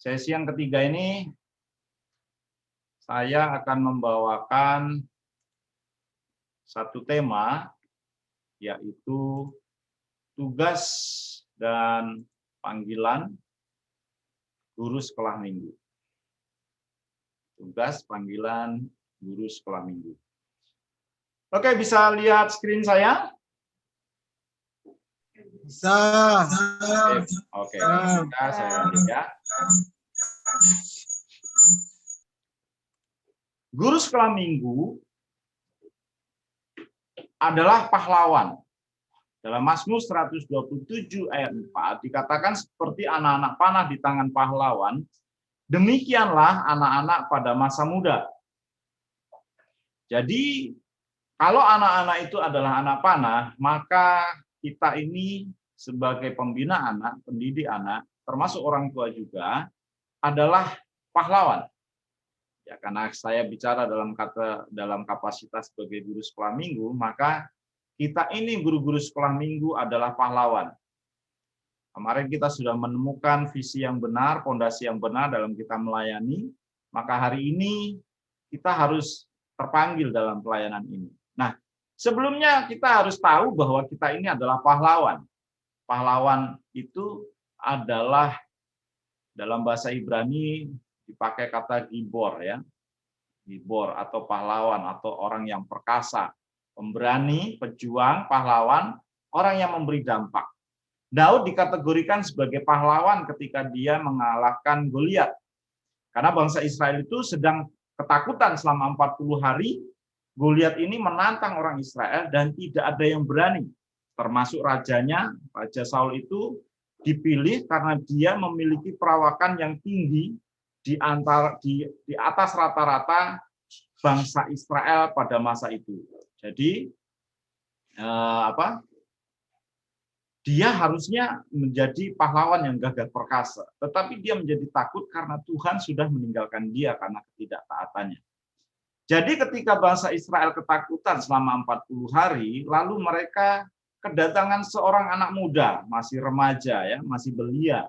Sesi yang ketiga ini saya akan membawakan satu tema, yaitu tugas dan panggilan guru sekolah minggu. Tugas panggilan guru sekolah minggu. Oke, bisa lihat screen saya? Bisa. Oke, bisa saya lanjut ya. Guru sekolah minggu adalah pahlawan. Dalam Mazmur 127 ayat 4 dikatakan seperti anak-anak panah di tangan pahlawan, demikianlah anak-anak pada masa muda. Jadi kalau anak-anak itu adalah anak panah, maka kita ini sebagai pembina anak, pendidik anak, termasuk orang tua juga, adalah pahlawan. Ya, karena saya bicara dalam kapasitas sebagai guru sekolah minggu, maka kita ini guru-guru sekolah minggu adalah pahlawan. Kemarin kita sudah menemukan visi yang benar, fondasi yang benar dalam kita melayani, maka hari ini kita harus terpanggil dalam pelayanan ini. Nah, sebelumnya kita harus tahu bahwa kita ini adalah pahlawan. Pahlawan itu adalah dalam bahasa Ibrani dipakai kata gibor ya. Gibor atau pahlawan atau orang yang perkasa, pemberani, pejuang, pahlawan, orang yang memberi dampak. Daud dikategorikan sebagai pahlawan ketika dia mengalahkan Goliat. Karena bangsa Israel itu sedang ketakutan selama 40 hari. Goliat ini menantang orang Israel dan tidak ada yang berani. Termasuk rajanya, Raja Saul itu dipilih karena dia memiliki perawakan yang tinggi di atas rata-rata bangsa Israel pada masa itu. Jadi dia harusnya menjadi pahlawan yang gagah perkasa, tetapi dia menjadi takut karena Tuhan sudah meninggalkan dia karena ketidaktaatannya. Jadi ketika bangsa Israel ketakutan selama 40 hari, lalu mereka kedatangan seorang anak muda, masih remaja ya, masih belia.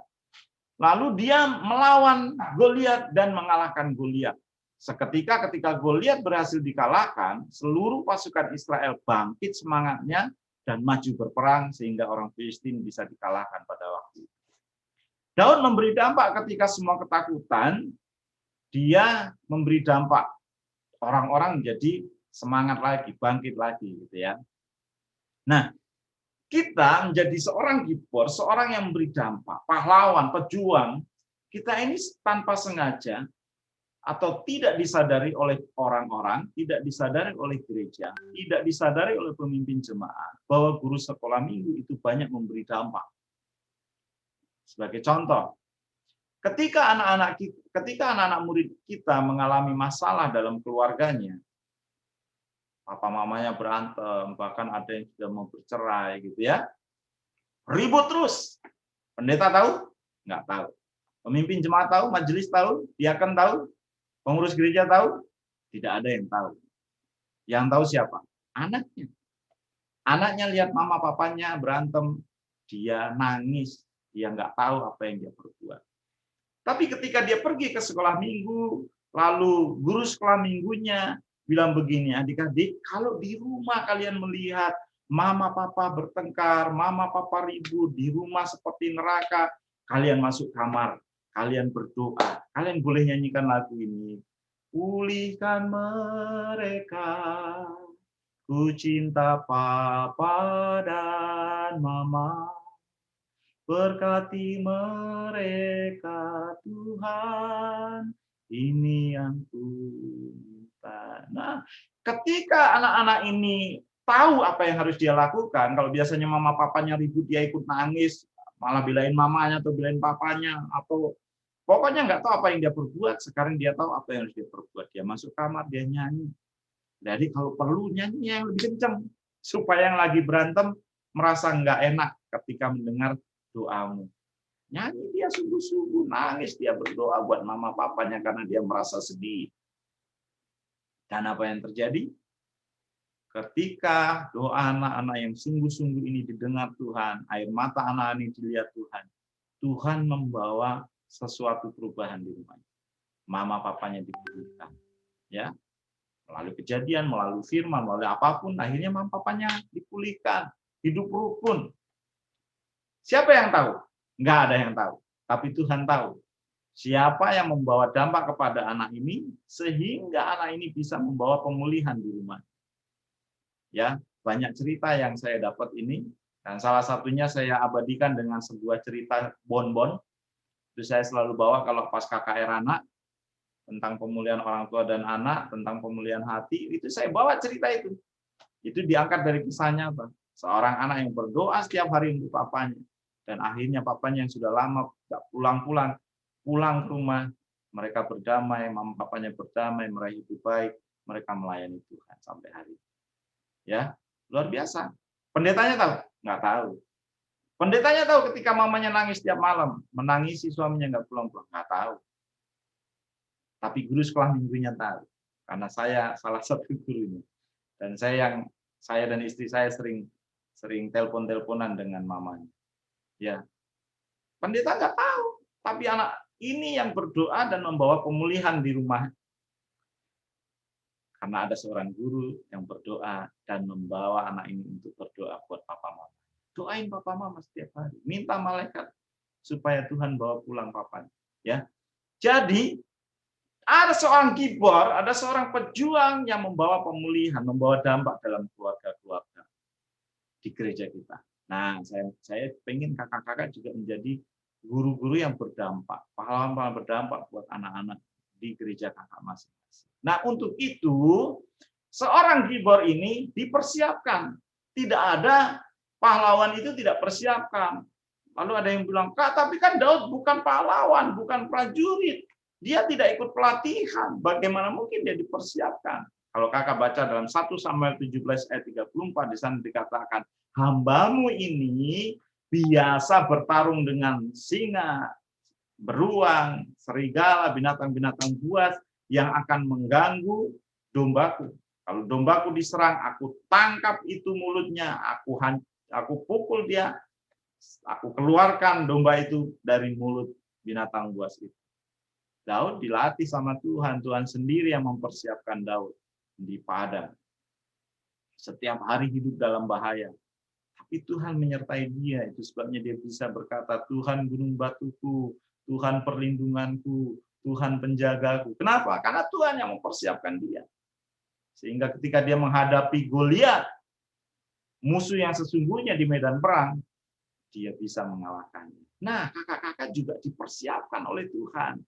Lalu dia melawan Goliat dan mengalahkan Goliat. Seketika ketika Goliat berhasil dikalahkan, seluruh pasukan Israel bangkit semangatnya dan maju berperang sehingga orang Filistin bisa dikalahkan pada waktu itu. Daud memberi dampak ketika semua ketakutan, dia memberi dampak. Orang-orang menjadi semangat lagi, bangkit lagi gitu ya. Nah, kita menjadi seorang gibor, seorang yang memberi dampak, pahlawan, pejuang, kita ini tanpa sengaja atau tidak disadari oleh orang-orang, tidak disadari oleh gereja, tidak disadari oleh pemimpin jemaat, bahwa guru sekolah minggu itu banyak memberi dampak. Sebagai contoh, ketika anak-anak murid kita mengalami masalah dalam keluarganya, papa mamanya berantem, bahkan ada yang sudah mau bercerai gitu ya. Ribut terus. Pendeta tahu? Nggak tahu. Pemimpin jemaat tahu? Majelis tahu? Diaken tahu? Pengurus gereja tahu? Tidak ada yang tahu. Yang tahu siapa? Anaknya. Anaknya lihat mama papanya berantem, dia nangis, dia nggak tahu apa yang dia perbuat. Tapi ketika dia pergi ke sekolah minggu, lalu guru sekolah minggunya bilang begini, adik-adik, kalau di rumah kalian melihat mama papa bertengkar, mama papa ribut, di rumah seperti neraka, kalian masuk kamar, kalian berdoa, kalian boleh nyanyikan lagu ini. Pulihkan mereka, ku cinta papa dan mama, berkati mereka Tuhan, ini yang ku minta. Nah, ketika anak-anak ini tahu apa yang harus dia lakukan, kalau biasanya mama papanya ribut, dia ikut nangis, malah belain mamanya atau belain papanya, atau pokoknya nggak tahu apa yang dia perbuat, sekarang dia tahu apa yang harus dia perbuat. Dia masuk kamar, dia nyanyi. Jadi kalau perlu nyanyi yang lebih kencang, supaya yang lagi berantem merasa nggak enak ketika mendengar doamu. Nyanyi dia sungguh-sungguh, nangis dia berdoa buat mama papanya karena dia merasa sedih. Dan apa yang terjadi? Ketika doa anak-anak yang sungguh-sungguh ini didengar Tuhan, air mata anak-anak ini dilihat Tuhan, Tuhan membawa sesuatu perubahan di rumahnya. Mama papanya dipulihkan, ya, melalui kejadian, melalui firman, melalui apapun, akhirnya mama papanya dipulihkan, hidup rukun. Siapa yang tahu? Nggak ada yang tahu, tapi Tuhan tahu. Siapa yang membawa dampak kepada anak ini sehingga anak ini bisa membawa pemulihan di rumah. Ya, banyak cerita yang saya dapat ini, dan salah satunya saya abadikan dengan sebuah cerita bonbon. Itu saya selalu bawa kalau pas KKR anak, tentang pemulihan orang tua dan anak, tentang pemulihan hati, itu saya bawa cerita itu. Itu diangkat dari kisah nyata. Seorang anak yang berdoa setiap hari untuk papanya. Dan akhirnya papanya yang sudah lama tidak pulang-pulang, pulang ke rumah, mereka berdamai, mama papanya berdamai, meraih hidup baik, mereka melayani Tuhan sampai hari ini. Ya, luar biasa. Pendetanya tahu? Nggak tahu. Pendetanya tahu ketika mamanya nangis setiap malam, menangisi suaminya nggak pulang-pulang, nggak tahu. Tapi guru sekolah minggunya tahu, karena saya salah satu gurunya. Dan saya dan istri saya sering telepon-teleponan dengan mamanya. Ya, pendeta nggak tahu, tapi anak ini yang berdoa dan membawa pemulihan di rumah. Karena ada seorang guru yang berdoa dan membawa anak ini untuk berdoa buat papa mama. Doain papa mama setiap hari, minta malaikat supaya Tuhan bawa pulang papanya. Ya, jadi ada seorang kibor, ada seorang pejuang yang membawa pemulihan, membawa dampak dalam keluarga-keluarga di gereja kita. Nah, saya pengen kakak-kakak juga menjadi guru-guru yang berdampak, pahlawan-pahlawan berdampak buat anak-anak di gereja kakak masing-masing. Nah, untuk itu, seorang kibor ini dipersiapkan. Tidak ada pahlawan itu tidak persiapkan. Lalu ada yang bilang, Kak, tapi kan Daud bukan pahlawan, bukan prajurit. Dia tidak ikut pelatihan. Bagaimana mungkin dia dipersiapkan? Kalau kakak baca dalam 1 Samuel 17 ayat 34, di sana dikatakan, hambamu ini biasa bertarung dengan singa, beruang, serigala, binatang-binatang buas yang akan mengganggu dombaku. Kalau dombaku diserang, aku tangkap itu mulutnya, aku pukul dia, aku keluarkan domba itu dari mulut binatang buas itu. Daud dilatih sama Tuhan. Tuhan sendiri yang mempersiapkan Daud di padang. Setiap hari hidup dalam bahaya. Tapi Tuhan menyertai dia. Itu sebabnya dia bisa berkata, Tuhan gunung batuku, Tuhan perlindunganku, Tuhan penjagaku. Kenapa? Karena Tuhan yang mempersiapkan dia. Sehingga ketika dia menghadapi Goliat, musuh yang sesungguhnya di medan perang, dia bisa mengalahkannya. Nah, kakak-kakak juga dipersiapkan oleh Tuhan.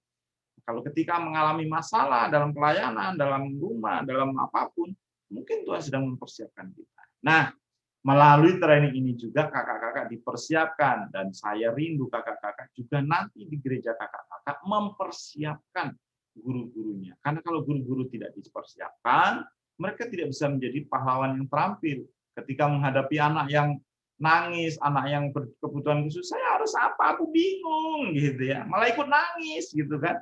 Kalau ketika mengalami masalah dalam pelayanan, dalam rumah, dalam apapun, mungkin Tuhan sedang mempersiapkan kita. Nah, melalui training ini juga kakak-kakak dipersiapkan, dan saya rindu kakak-kakak juga nanti di gereja kakak-kakak mempersiapkan guru-gurunya. Karena kalau guru-guru tidak dipersiapkan, mereka tidak bisa menjadi pahlawan yang terampil. Ketika menghadapi anak yang nangis, anak yang berkebutuhan khusus, saya harus apa? Aku bingung gitu ya. Malah ikut nangis gitu kan.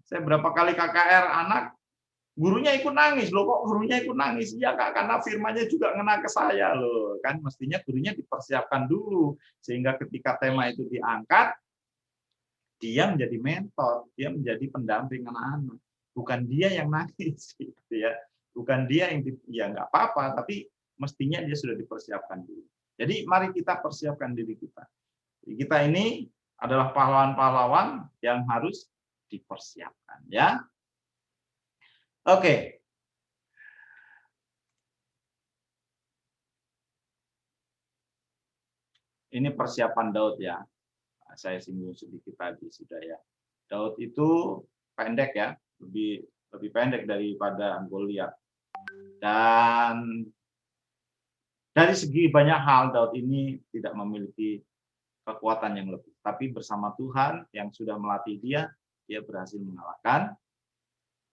Saya berapa kali KKR anak, gurunya ikut nangis. Loh kok gurunya ikut nangis? Iya Kak, karena firmannya juga ngena ke saya loh. Kan mestinya gurunya dipersiapkan dulu. Sehingga ketika tema itu diangkat, dia menjadi mentor, dia menjadi pendamping anak-anak. Bukan dia yang nangis gitu ya. Bukan dia yang ya nggak apa-apa, tapi mestinya dia sudah dipersiapkan dulu. Jadi mari kita persiapkan diri kita. Kita ini adalah pahlawan-pahlawan yang harus dipersiapkan ya. Oke. Ini persiapan Daud ya. Saya singgung sedikit tadi sudah ya. Daud itu pendek ya, lebih pendek daripada Goliat. Dan dari segi banyak hal Daud ini tidak memiliki kekuatan yang lebih, tapi bersama Tuhan yang sudah melatih dia berhasil mengalahkan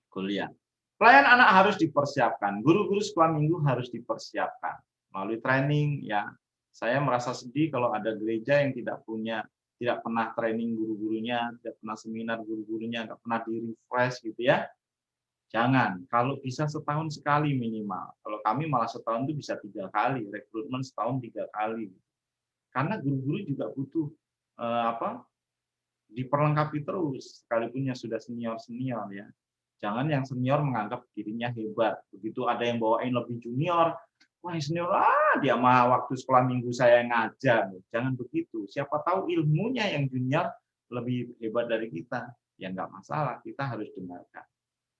Goliat. Pelayan anak harus dipersiapkan, guru-guru sekolah minggu harus dipersiapkan melalui training ya. Saya merasa sedih kalau ada gereja yang tidak pernah training guru-gurunya, tidak pernah seminar guru-gurunya, nggak pernah di-refresh gitu ya. Jangan, kalau bisa setahun sekali minimal. Kalau kami malah setahun itu bisa 3 kali, rekrutmen setahun 3 kali. Karena guru-guru juga butuh diperlengkapi terus, sekalipun yang sudah senior-senior ya. Jangan yang senior menganggap dirinya hebat. Begitu ada yang bawain lebih junior, wah yang senior, dia mah waktu sekolah minggu saya ngajar. Jangan begitu. Siapa tahu ilmunya yang junior lebih hebat dari kita. Ya nggak masalah, kita harus dengarkan.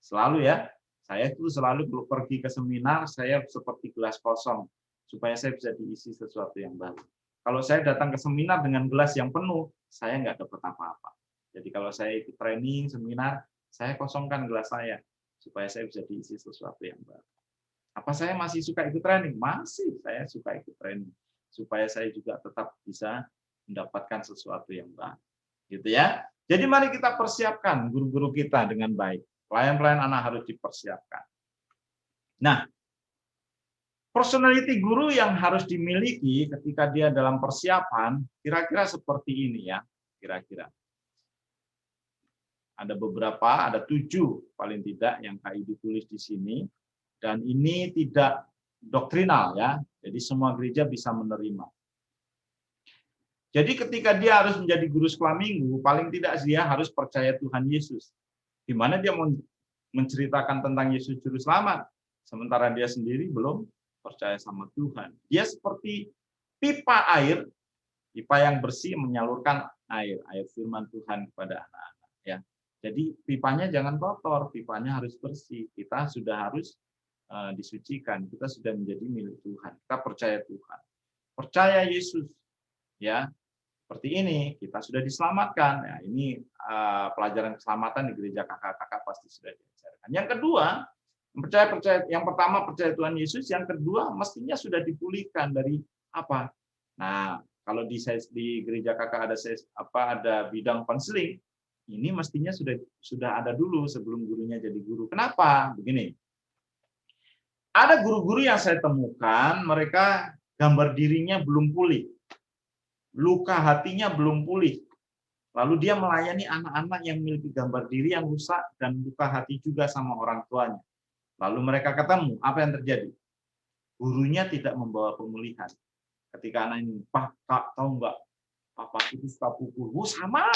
Selalu ya, saya itu selalu kalau pergi ke seminar, saya seperti gelas kosong, supaya saya bisa diisi sesuatu yang baru. Kalau saya datang ke seminar dengan gelas yang penuh, saya nggak dapat apa-apa. Jadi kalau saya ikut training, seminar, saya kosongkan gelas saya, supaya saya bisa diisi sesuatu yang baru. Apa saya masih suka ikut training? Masih, saya suka ikut training. Supaya saya juga tetap bisa mendapatkan sesuatu yang baru. Gitu ya. Jadi mari kita persiapkan guru-guru kita dengan baik. Pelayan-pelayan anak harus dipersiapkan. Nah, personality guru yang harus dimiliki ketika dia dalam persiapan, kira-kira seperti ini ya, kira-kira. Ada beberapa, ada 7 paling tidak yang KI ditulis di sini, dan ini tidak doktrinal ya, jadi semua gereja bisa menerima. Jadi ketika dia harus menjadi guru sekolah minggu, paling tidak dia harus percaya Tuhan Yesus. Di mana dia menceritakan tentang Yesus Juru Selamat, sementara dia sendiri belum percaya sama Tuhan. Dia seperti pipa air, pipa yang bersih menyalurkan air firman Tuhan kepada anak-anak. Ya, jadi pipanya jangan kotor, pipanya harus bersih. Kita sudah harus disucikan, kita sudah menjadi milik Tuhan. Kita percaya Tuhan, percaya Yesus. Ya, seperti ini kita sudah diselamatkan. Ya, ini pelajaran keselamatan di gereja kakak-kakak pasti sudah diajarkan. Yang kedua, yang pertama percaya Tuhan Yesus, yang kedua mestinya sudah dipulihkan dari apa? Nah, kalau di gereja kakak ada bidang konseling, ini mestinya sudah ada dulu sebelum gurunya jadi guru. Kenapa? Begini. Ada guru-guru yang saya temukan, mereka gambar dirinya belum pulih. Luka hatinya belum pulih. Lalu dia melayani anak-anak yang memiliki gambar diri yang rusak dan luka hati juga sama orang tuanya. Lalu mereka ketemu, apa yang terjadi? Gurunya tidak membawa pemulihan. Ketika anak ini, Pak, Kak, tahu nggak? Papa itu suka pukul. Oh, sama.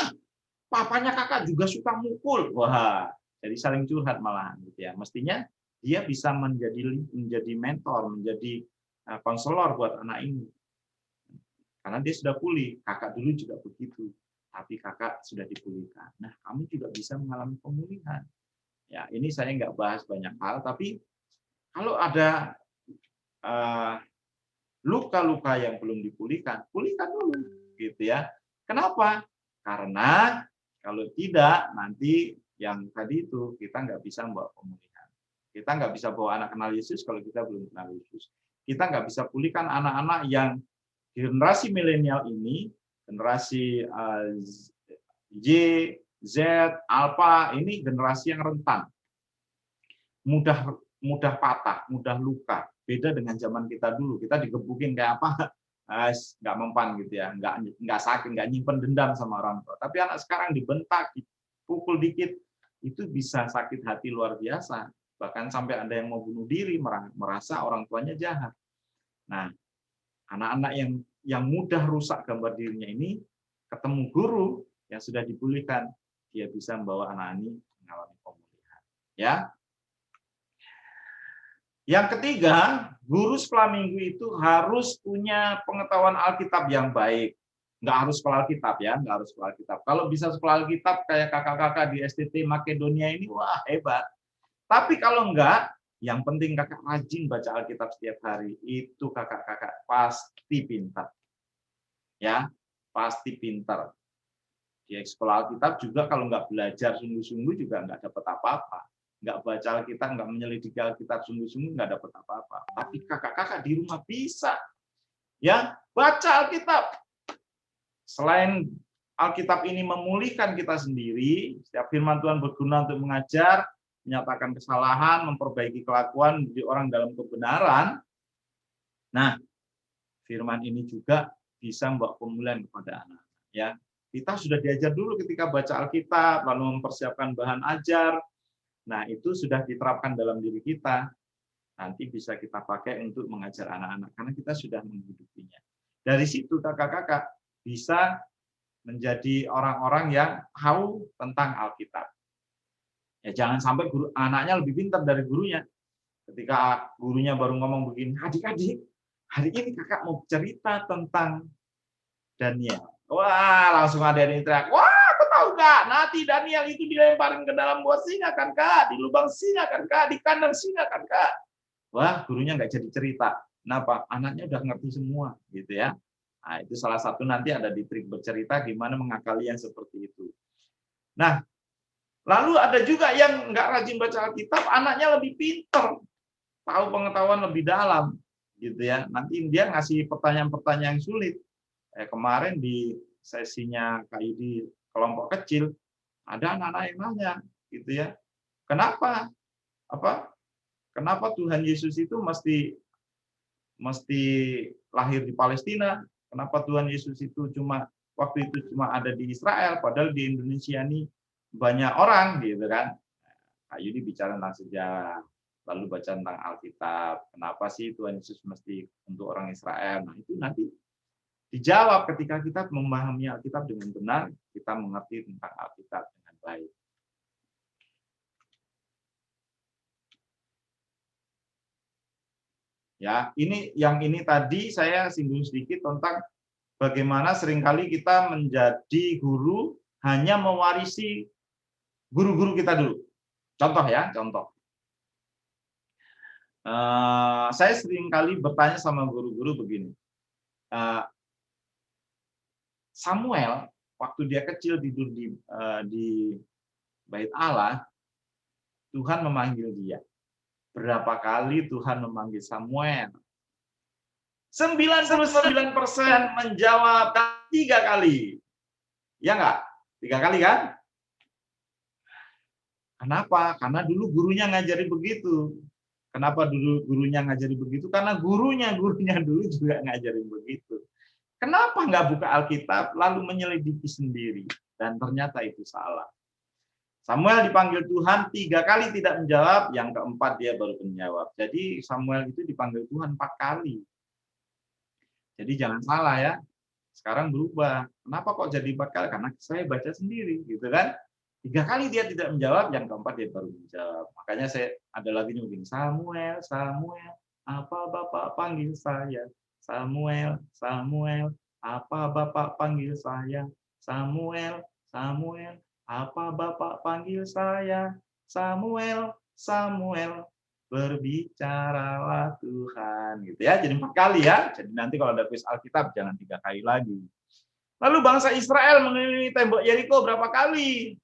Papanya kakak juga suka mukul. Wah, jadi saling curhat malahan gitu ya. Mestinya dia bisa menjadi mentor, menjadi konselor buat anak ini. Karena dia sudah pulih. Kakak dulu juga begitu. Tapi kakak sudah dipulihkan. Nah, kamu juga bisa mengalami pemulihan. Ya, ini saya nggak bahas banyak hal, tapi kalau ada luka-luka yang belum dipulihkan, pulihkan dulu, gitu ya. Kenapa? Karena kalau tidak, nanti yang tadi itu kita nggak bisa membawa pemulihan. Kita nggak bisa bawa anak kenal Yesus kalau kita belum kenal Yesus. Kita nggak bisa pulihkan anak-anak yang generasi milenial ini, generasi Y, Z, Alpha, ini generasi yang rentan, mudah patah, mudah luka. Beda dengan zaman kita dulu, kita digebukin kayak apa, nggak mempan gitu ya, nggak sakit, nggak nyimpen dendam sama orang tua. Tapi anak sekarang dibentak, dipukul dikit, itu bisa sakit hati luar biasa. Bahkan sampai ada yang mau bunuh diri, merasa orang tuanya jahat. Nah, anak-anak yang mudah rusak gambar dirinya ini, ketemu guru yang sudah dipulihkan, dia bisa membawa anak ini mengalami pemulihan. Ya. Yang ketiga, guru sekolah minggu itu harus punya pengetahuan Alkitab yang baik. Nggak harus sekolah Alkitab ya, nggak harus sekolah Alkitab. Kalau bisa sekolah Alkitab kayak kakak-kakak di STT Makedonia ini, wah hebat. Tapi kalau enggak, yang penting kakak rajin baca Alkitab setiap hari. Itu kakak-kakak pasti pintar. Ya, pasti pintar. Di sekolah Alkitab juga kalau nggak belajar sungguh-sungguh juga nggak dapat apa-apa. Nggak baca Alkitab, nggak menyelidiki Alkitab sungguh-sungguh nggak dapat apa-apa. Tapi kakak-kakak di rumah bisa. Ya, baca Alkitab. Selain Alkitab ini memulihkan kita sendiri, setiap firman Tuhan berguna untuk mengajar, menyatakan kesalahan, memperbaiki kelakuan di orang dalam kebenaran. Nah, firman ini juga bisa membawa pemulihan kepada anak. Ya, kita sudah diajar dulu ketika baca Alkitab, lalu mempersiapkan bahan ajar. Nah, itu sudah diterapkan dalam diri kita. Nanti bisa kita pakai untuk mengajar anak-anak, karena kita sudah menghidupinya. Dari situ kakak-kakak bisa menjadi orang-orang yang tahu tentang Alkitab. Ya jangan sampai anaknya lebih pintar dari gurunya. Ketika gurunya baru ngomong begini, adik-adik, hari ini kakak mau cerita tentang Daniel. Wah, langsung ada yang teriak, wah, aku tahu kak, nanti Daniel itu dilemparin ke dalam gua singa kan kak, di lubang singa kan kak, di kandang singa kan kak. Wah, gurunya nggak jadi cerita. Kenapa? Anaknya udah ngerti semua, gitu ya. Nah, itu salah satu nanti ada di trik bercerita gimana mengakali yang seperti itu. Nah, lalu ada juga yang nggak rajin baca Alkitab, anaknya lebih pinter, tahu pengetahuan lebih dalam, gitu ya. Nanti dia ngasih pertanyaan-pertanyaan yang sulit. Kemarin di sesinya Kayu di kelompok kecil, ada anak-anak yang nanya, gitu ya. Kenapa? Kenapa Tuhan Yesus itu mesti lahir di Palestina? Kenapa Tuhan Yesus itu waktu itu cuma ada di Israel, padahal di Indonesia ini banyak orang, gitu kan? Kayu bicara tentang sejarah, lalu baca tentang Alkitab. Kenapa sih Tuhan Yesus mesti untuk orang Israel? Nah, itu nanti dijawab ketika kita memahami Alkitab dengan benar, kita mengerti tentang Alkitab dengan baik. Ya, ini tadi saya singgung sedikit tentang bagaimana seringkali kita menjadi guru hanya mewarisi guru-guru kita dulu. Contoh ya, contoh. Saya seringkali bertanya sama guru-guru begini. Samuel waktu dia kecil tidur di Bait Allah, Tuhan memanggil dia. Berapa kali Tuhan memanggil Samuel? 99% menjawab 3 kali. Ya enggak? 3 kali kan? Kenapa? Karena dulu gurunya ngajari begitu. Kenapa dulu gurunya ngajari begitu? Karena gurunya dulu juga ngajarin begitu. Kenapa nggak buka Alkitab lalu menyelidiki sendiri? Dan ternyata itu salah. Samuel dipanggil Tuhan 3 kali tidak menjawab, yang keempat dia baru menjawab. Jadi Samuel itu dipanggil Tuhan 4 kali. Jadi jangan salah ya. Sekarang berubah. Kenapa kok jadi 4 kali? Karena saya baca sendiri, gitu kan? 3 kali dia tidak menjawab, yang keempat dia baru menjawab. Makanya saya ada lagi begini, Samuel, Samuel, apa Bapak panggil saya? Samuel, Samuel, apa Bapak panggil saya? Samuel, Samuel, apa Bapak panggil saya? Samuel, Samuel, berbicaralah Tuhan, gitu ya. Jadi 4 kali ya. Jadi nanti kalau ada kuis Alkitab jangan 3 kali lagi. Lalu bangsa Israel mengelilingi tembok Yeriko berapa kali?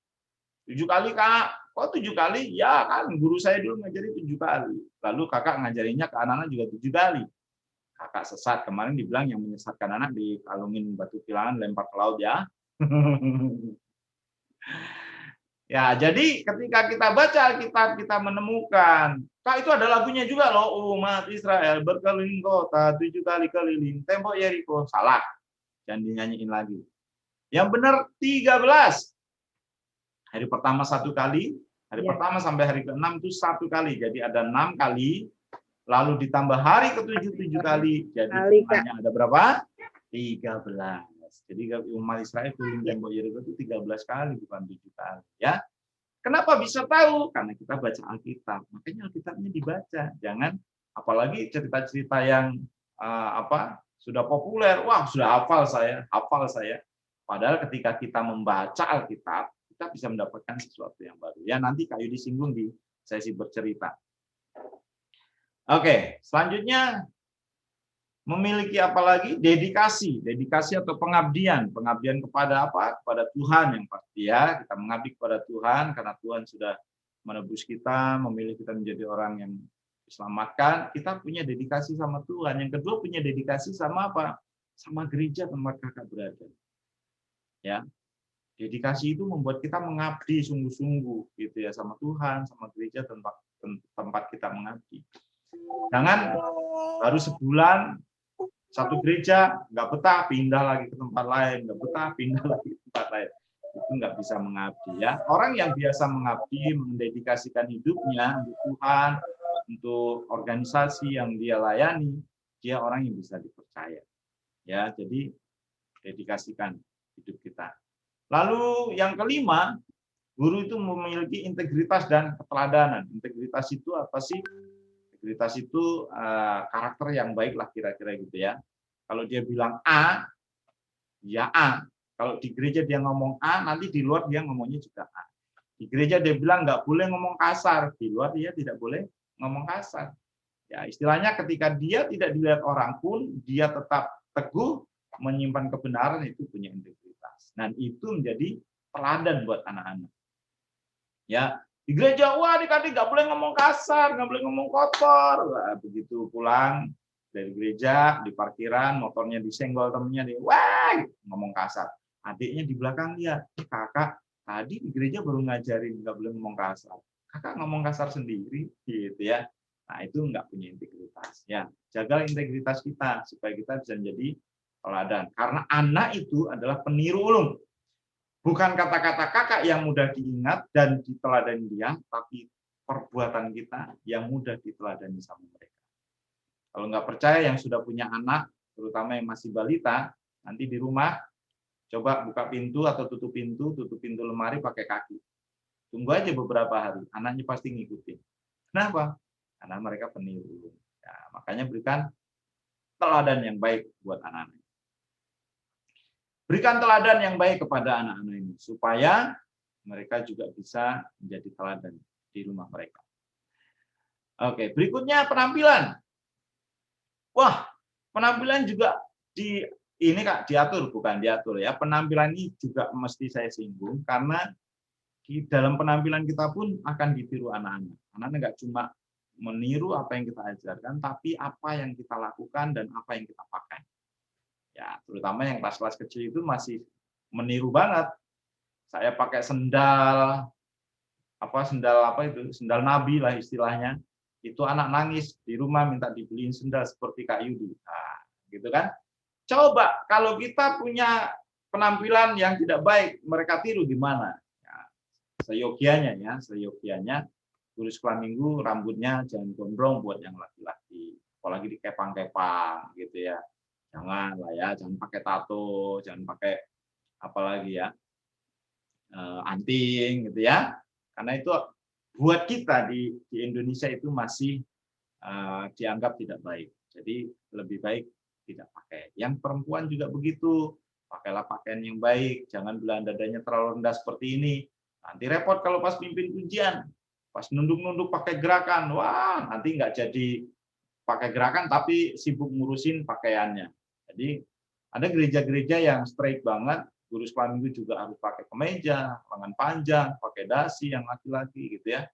7 kali, Kak. Kok 7 kali? Ya kan, guru saya dulu ngajari 7 kali. Lalu kakak ngajarinya ke anak-anak juga 7 kali. Kakak sesat. Kemarin dibilang yang menyesatkan anak dikalungin batu pilangan, lempar ke laut ya. Ya, jadi ketika kita baca Alkitab, kita menemukan, Kak, itu ada lagunya juga loh, umat Israel berkeliling kota 7 kali keliling tembok Yeriko. Salah. Jangan dinyanyiin lagi. Yang benar 13. Hari pertama 1 kali, hari pertama sampai hari ke-6 itu 1 kali. Jadi ada 6 kali, lalu ditambah hari ke-7 7 kali. Jadi jumlahnya ada berapa? 13. Jadi umat Israel keliling tembok Yeriko itu 13 kali, bukan 7 kali. Ya. Kenapa bisa tahu? Karena kita baca Alkitab. Makanya Alkitabnya dibaca. Jangan, apalagi cerita-cerita yang sudah populer. Wah, sudah hafal saya. Padahal ketika kita membaca Alkitab, kita bisa mendapatkan sesuatu yang baru. Ya, nanti Kak Yudi singgung di sesi bercerita. Oke, selanjutnya memiliki apa lagi? Dedikasi atau pengabdian kepada apa? Kepada Tuhan yang pasti ya. Kita mengabdi kepada Tuhan karena Tuhan sudah menebus kita, memilih kita menjadi orang yang diselamatkan. Kita punya dedikasi sama Tuhan. Yang kedua punya dedikasi sama apa? Sama gereja tempat kakak berada. Ya. Dedikasi itu membuat kita mengabdi sungguh-sungguh gitu ya sama Tuhan, sama gereja tempat kita mengabdi. Jangan baru sebulan satu gereja nggak betah pindah lagi ke tempat lain, nggak betah pindah lagi ke tempat lain, itu nggak bisa mengabdi ya. Orang yang biasa mengabdi, mendedikasikan hidupnya untuk Tuhan, untuk organisasi yang dia layani, dia orang yang bisa dipercaya ya. Jadi dedikasikan hidup kita. Lalu yang kelima, guru itu memiliki integritas dan keteladanan. Integritas itu apa sih? Integritas itu karakter yang baik lah kira-kira gitu ya. Kalau dia bilang A, ya A. Kalau di gereja dia ngomong A, nanti di luar dia ngomongnya juga A. Di gereja dia bilang nggak boleh ngomong kasar, di luar dia tidak boleh ngomong kasar. Ya, istilahnya ketika dia tidak dilihat orang pun, dia tetap teguh menyimpan kebenaran, itu punya integritas. Dan itu menjadi teladan buat anak-anak. Ya, di gereja, wah adik-adik nggak boleh ngomong kasar, nggak boleh ngomong kotor. Wah, begitu pulang dari gereja, di parkiran, motornya disenggol temennya, dia wah ngomong kasar. Adiknya di belakang dia, kakak, tadi di gereja baru ngajarin nggak boleh ngomong kasar. Kakak ngomong kasar sendiri, gitu ya. Nah, itu nggak punya integritas. Ya, jaga integritas kita supaya kita bisa menjadi teladan. Karena anak itu adalah peniru ulung. Bukan kata-kata kakak yang mudah diingat dan diteladani dia, tapi perbuatan kita yang mudah diteladani sama mereka. Kalau nggak percaya yang sudah punya anak, terutama yang masih balita, nanti di rumah coba buka pintu atau tutup pintu lemari pakai kaki. Tunggu aja beberapa hari, anaknya pasti ngikutin. Kenapa? Karena mereka peniru. Ya, makanya berikan teladan yang baik buat anak-anak. Berikan teladan yang baik kepada anak-anak ini, supaya mereka juga bisa menjadi teladan di rumah mereka. Oke, berikutnya penampilan. Wah, penampilan juga ini Kak diatur, bukan diatur ya. Penampilan ini juga mesti saya singgung, karena di dalam penampilan kita pun akan ditiru anak-anak. Anak-anak nggak cuma meniru apa yang kita ajarkan, tapi apa yang kita lakukan dan apa yang kita pakai. Ya, terutama yang kelas-kelas kecil itu masih meniru banget. Saya pakai sendal apa itu, sendal Nabi lah istilahnya. Itu anak nangis di rumah minta dibeliin sendal seperti Kak Yudi. Nah, gitu kan? Coba kalau kita punya penampilan yang tidak baik, mereka tiru gimana? Ya, seyogianya guru sekolah minggu rambutnya jangan gondrong buat yang laki-laki, apalagi dikepang-kepang gitu ya. Jangan lah ya, jangan pakai tato, jangan pakai apalagi ya, anting gitu ya. Karena itu buat kita di Indonesia itu masih dianggap tidak baik. Jadi lebih baik tidak pakai. Yang perempuan juga begitu, pakailah pakaian yang baik, jangan belah dadanya terlalu rendah seperti ini. Nanti repot kalau pas pimpin ujian, pas nunduk-nunduk pakai gerakan, wah nanti nggak jadi pakai gerakan tapi sibuk ngurusin pakaiannya. Jadi ada gereja-gereja yang straight banget, guru sekolah minggu juga harus pakai kemeja, lengan panjang, pakai dasi yang laki-laki gitu ya.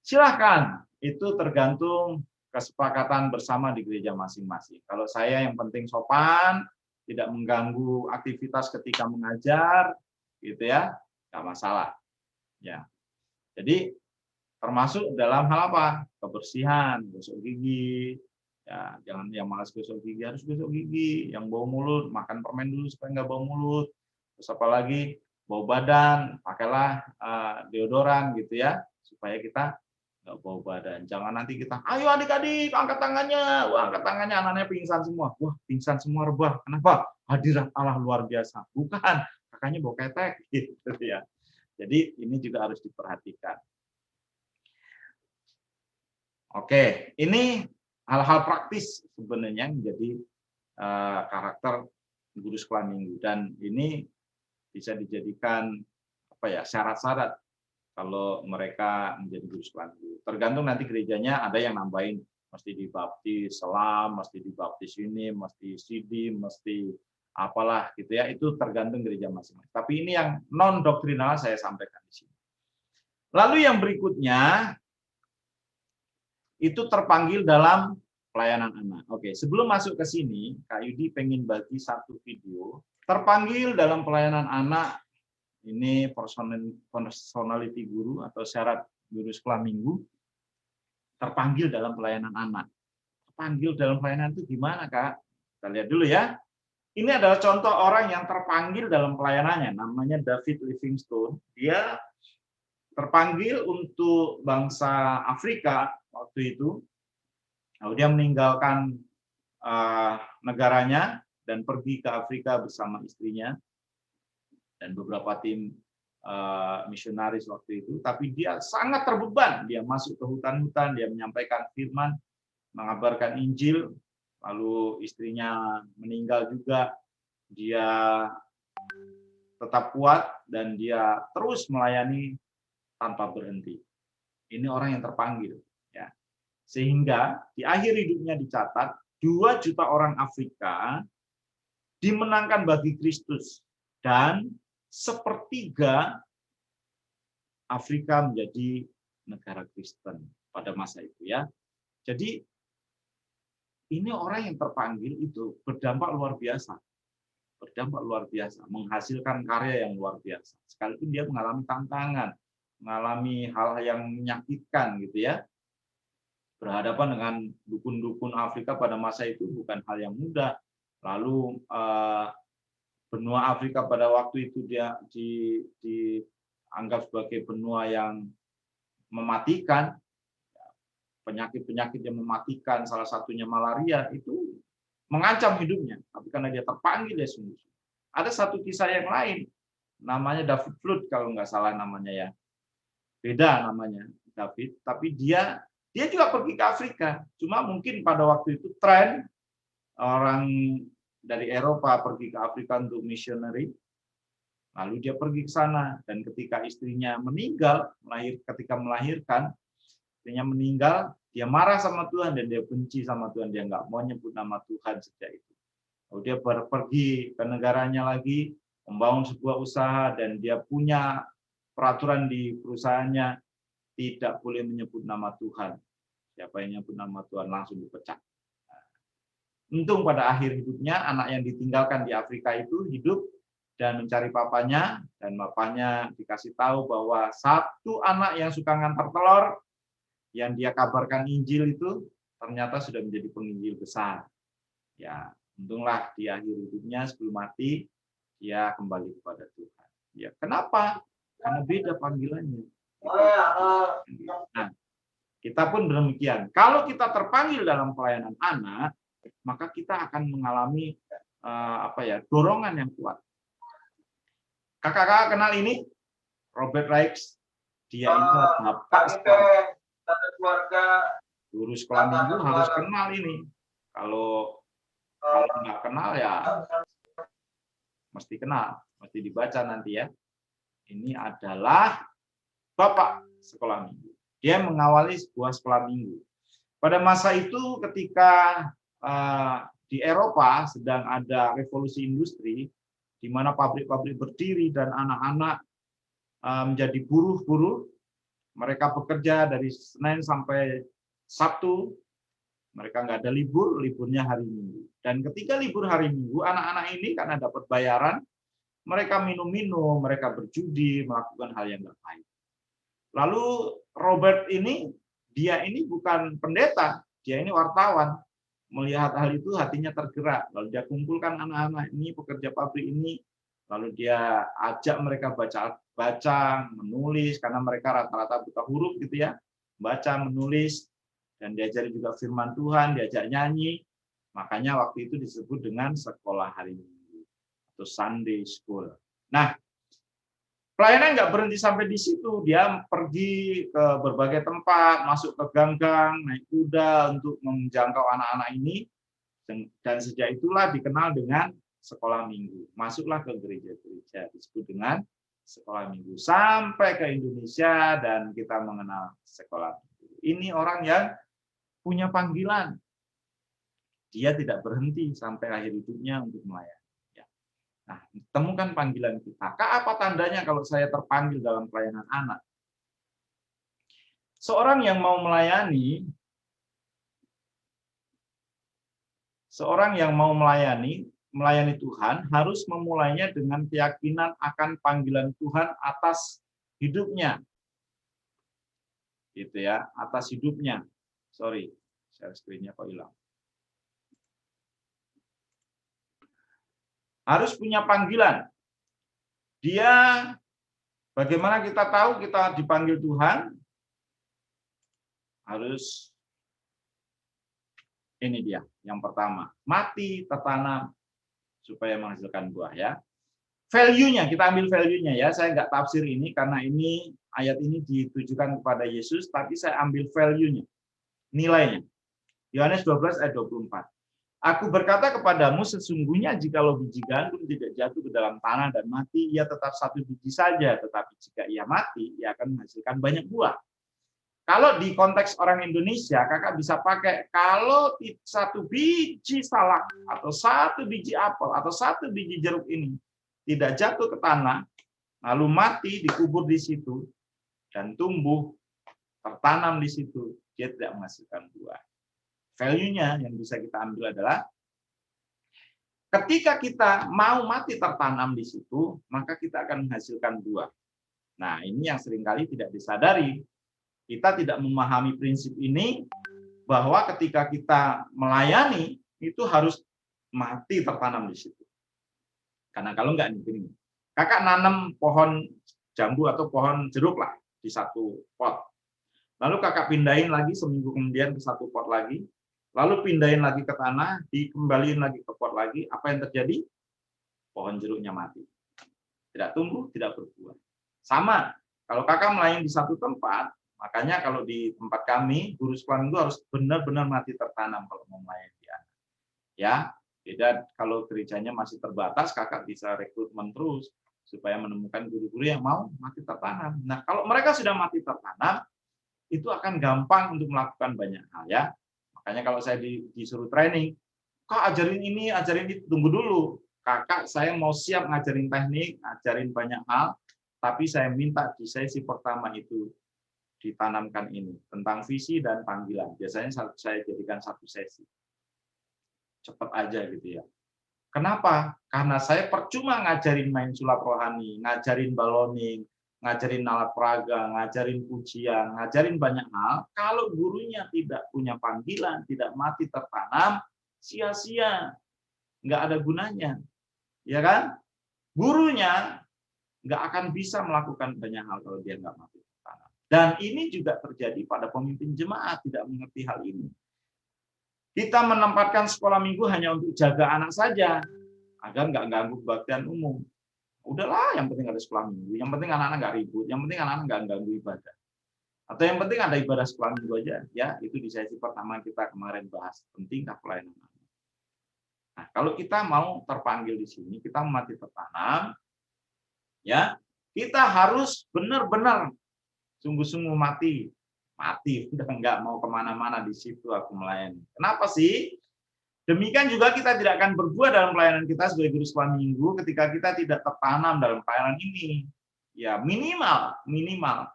Silahkan, itu tergantung kesepakatan bersama di gereja masing-masing. Kalau saya yang penting sopan, tidak mengganggu aktivitas ketika mengajar, gitu ya, nggak masalah. Ya, jadi termasuk dalam hal apa? Kebersihan, gosok gigi, ya jangan yang malas gosok gigi harus gosok gigi, yang bau mulut makan permen dulu supaya nggak bau mulut. Terus apalagi bau badan, pakailah deodoran gitu ya, supaya kita nggak bau badan. Jangan nanti kita, ayo adik-adik angkat tangannya, wah angkat tangannya anaknya pingsan semua, wah pingsan semua rebah. Kenapa? Hadirat Allah luar biasa. Bukan, kakaknya bau ketek gitu ya. Jadi ini juga harus diperhatikan. Oke, ini hal-hal praktis sebenarnya menjadi karakter guru sekolah minggu, dan ini bisa dijadikan apa ya, syarat-syarat kalau mereka menjadi guru sekolah minggu. Tergantung nanti gerejanya, ada yang nambahin mesti dibaptis selam, mesti dibaptis ini, mesti sidim, mesti apalah gitu ya. Itu tergantung gereja masing-masing. Tapi ini yang non doktrinal saya sampaikan di sini. Lalu yang berikutnya itu terpanggil dalam pelayanan anak. Oke, sebelum masuk ke sini, Kak Yudi pengen bagi satu video. Terpanggil dalam pelayanan anak, ini personality guru atau syarat guru sekolah minggu, terpanggil dalam pelayanan anak. Terpanggil dalam pelayanan itu gimana, Kak? Kita lihat dulu ya. Ini adalah contoh orang yang terpanggil dalam pelayanannya, namanya David Livingstone. Dia terpanggil untuk bangsa Afrika waktu itu. Lalu dia meninggalkan negaranya dan pergi ke Afrika bersama istrinya. dan beberapa tim misionaris waktu itu, tapi dia sangat terbeban. Dia masuk ke hutan-hutan, dia menyampaikan firman, mengabarkan Injil, lalu istrinya meninggal juga. Dia tetap kuat dan dia terus melayani tanpa berhenti. Ini orang yang terpanggil, ya. Sehingga di akhir hidupnya dicatat 2 juta orang Afrika dimenangkan bagi Kristus dan sepertiga Afrika menjadi negara Kristen pada masa itu, ya. Jadi ini orang yang terpanggil itu berdampak luar biasa. Berdampak luar biasa, menghasilkan karya yang luar biasa. Sekalipun dia mengalami tantangan, mengalami hal yang menyakitkan gitu ya. Berhadapan dengan dukun-dukun Afrika pada masa itu bukan hal yang mudah. Lalu benua Afrika pada waktu itu dia dianggap sebagai benua yang mematikan, penyakit-penyakit yang mematikan, salah satunya malaria, itu mengancam hidupnya, tapi karena dia terpanggil ya sungguh. Ada satu kisah yang lain, namanya David Flood kalau nggak salah namanya ya, beda namanya David, tapi dia juga pergi ke Afrika. Cuma mungkin pada waktu itu tren orang dari Eropa pergi ke Afrika untuk missionary, lalu dia pergi ke sana dan ketika istrinya meninggal, ketika melahirkan, istrinya meninggal, dia marah sama Tuhan dan dia benci sama Tuhan, dia nggak mau nyebut nama Tuhan sejak itu. Lalu dia pergi ke negaranya lagi, membangun sebuah usaha dan dia punya peraturan di perusahaannya tidak boleh menyebut nama Tuhan. Siapa yang menyebut nama Tuhan langsung dipecat. Untung pada akhir hidupnya anak yang ditinggalkan di Afrika itu hidup dan mencari papanya, dan bapaknya dikasih tahu bahwa satu anak yang suka ngantar telur yang dia kabarkan Injil itu ternyata sudah menjadi penginjil besar. Ya, untunglah di akhir hidupnya sebelum mati dia kembali kepada Tuhan. Ya, kenapa? Karena beda panggilannya. Nah, kita pun demikian. Kalau kita terpanggil dalam pelayanan anak, maka kita akan mengalami dorongan yang kuat. Kakak-kakak kenal ini Robert Raikes. Dia ini bapak guru sekolah minggu harus kenal ini. Kalau nggak kenal ya mesti kenal, mesti dibaca nanti ya. Ini adalah bapak sekolah minggu. Dia mengawali sebuah sekolah minggu. Pada masa itu ketika di Eropa sedang ada revolusi industri, di mana pabrik-pabrik berdiri dan anak-anak menjadi buruh-buruh. Mereka bekerja dari Senin sampai Sabtu, mereka nggak ada libur, liburnya hari Minggu. Dan ketika libur hari Minggu, anak-anak ini karena dapat bayaran, mereka minum-minum, mereka berjudi, melakukan hal yang nggak baik. Lalu Robert ini, dia ini bukan pendeta, dia ini wartawan. Melihat hal itu hatinya tergerak. Lalu dia kumpulkan anak-anak ini, pekerja pabrik ini, lalu dia ajak mereka baca, menulis, karena mereka rata-rata buta huruf gitu ya, baca, menulis, dan diajari juga firman Tuhan, diajak nyanyi. Makanya waktu itu disebut dengan sekolah hari Minggu atau Sunday School. Nah, pelayanan nggak berhenti sampai di situ, dia pergi ke berbagai tempat, masuk ke gang-gang, naik kuda untuk menjangkau anak-anak ini, dan sejak itulah dikenal dengan sekolah minggu. Masuklah ke gereja-gereja, disebut dengan sekolah minggu. Sampai ke Indonesia dan kita mengenal sekolah minggu. Ini orang yang punya panggilan. Dia tidak berhenti sampai akhir hidupnya untuk melayani. Nah, temukan panggilan kita. Apa tandanya kalau saya terpanggil dalam pelayanan anak? Seorang yang mau melayani, melayani Tuhan harus memulainya dengan keyakinan akan panggilan Tuhan atas hidupnya. Gitu ya, atas hidupnya. Sorry, share screen-nya kok hilang. Harus punya panggilan. Dia, bagaimana kita tahu kita dipanggil Tuhan? Harus, ini dia, yang pertama, mati tertanam supaya menghasilkan buah ya. Value-nya, kita ambil value-nya ya. Saya nggak tafsir ini karena ini ayat ini ditujukan kepada Yesus, tapi saya ambil value-nya, nilainya. Yohanes 12 ayat 24. Aku berkata kepadamu, sesungguhnya jikalau biji gandum tidak jatuh ke dalam tanah dan mati, ia tetap satu biji saja. Tetapi jika ia mati, ia akan menghasilkan banyak buah. Kalau di konteks orang Indonesia, kakak bisa pakai, kalau satu biji salak, atau satu biji apel, atau satu biji jeruk ini tidak jatuh ke tanah, lalu mati, dikubur di situ, dan tumbuh, tertanam di situ, dia tidak menghasilkan buah. Value-nya yang bisa kita ambil adalah ketika kita mau mati tertanam di situ, maka kita akan menghasilkan buah. Nah, ini yang seringkali tidak disadari. Kita tidak memahami prinsip ini, bahwa ketika kita melayani, itu harus mati tertanam di situ. Karena kalau enggak, nih, kakak nanam pohon jambu atau pohon jeruk lah di satu pot. Lalu kakak pindahin lagi seminggu kemudian ke satu pot lagi. Lalu pindahin lagi ke tanah, dikembaliin lagi ke pot lagi, apa yang terjadi? Pohon jeruknya mati. Tidak tumbuh, tidak berbuah. Sama, kalau kakak melayani di satu tempat, makanya kalau di tempat kami, guru sekolah minggu harus benar-benar mati tertanam kalau mau melayani anak. Ya, beda kalau gerejanya masih terbatas, kakak bisa rekrutmen terus, supaya menemukan guru-guru yang mau mati tertanam. Nah, kalau mereka sudah mati tertanam, itu akan gampang untuk melakukan banyak hal ya. Makanya kalau saya disuruh training, kak ajarin ini, ajarin itu, tunggu dulu. Kakak, saya mau siap ngajarin teknik, ngajarin banyak hal, tapi saya minta di sesi pertama itu ditanamkan ini, tentang visi dan panggilan. Biasanya saya jadikan satu sesi. Cepat aja gitu ya. Kenapa? Karena saya percuma ngajarin main sulap rohani, ngajarin baloning, ngajarin alat peraga, ngajarin pujian, ngajarin banyak hal. Kalau gurunya tidak punya panggilan, tidak mati tertanam, sia-sia, nggak ada gunanya, ya kan? Gurunya nggak akan bisa melakukan banyak hal kalau dia nggak mati tertanam. Dan ini juga terjadi pada pemimpin jemaat tidak mengerti hal ini. Kita menempatkan sekolah minggu hanya untuk jaga anak saja, agar nggak ganggu kebaktian umum. Udahlah, yang penting ada sekolah minggu, yang penting anak-anak nggak ribut, yang penting anak-anak nggak ganggu ibadah. Atau yang penting ada ibadah sekolah minggu aja, ya itu di sesi pertama kita kemarin bahas, pentingkah pelayanan anak. Nah, kalau kita mau terpanggil di sini, kita mati tertanam, ya kita harus benar-benar sungguh-sungguh mati, udah nggak mau kemana-mana di situ aku melayani. Kenapa sih? Demikian juga kita tidak akan berbuah dalam pelayanan kita sebagai guru sekolah minggu ketika kita tidak tertanam dalam pelayanan ini. Ya minimal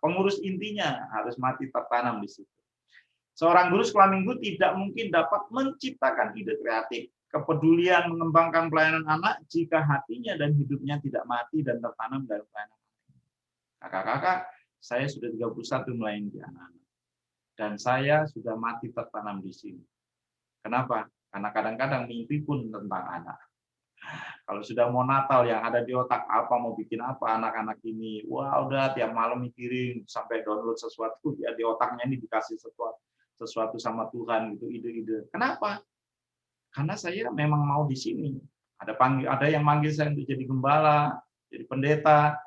pengurus intinya harus mati tertanam di situ. Seorang guru sekolah minggu tidak mungkin dapat menciptakan ide kreatif, kepedulian mengembangkan pelayanan anak jika hatinya dan hidupnya tidak mati dan tertanam dalam pelayanan anak. Kakak-kakak, saya sudah 31 melayani anak-anak. Dan saya sudah mati tertanam di sini. Kenapa? Karena kadang-kadang mimpi pun tentang anak. Kalau sudah mau Natal, yang ada di otak apa, mau bikin apa anak-anak ini. Wah, udah tiap malam mikirin, sampai download sesuatu, ya di otaknya ini dikasih sesuatu sama Tuhan, gitu, ide-ide. Kenapa? Karena saya memang mau di sini. Ada yang manggil saya untuk jadi gembala, jadi pendeta,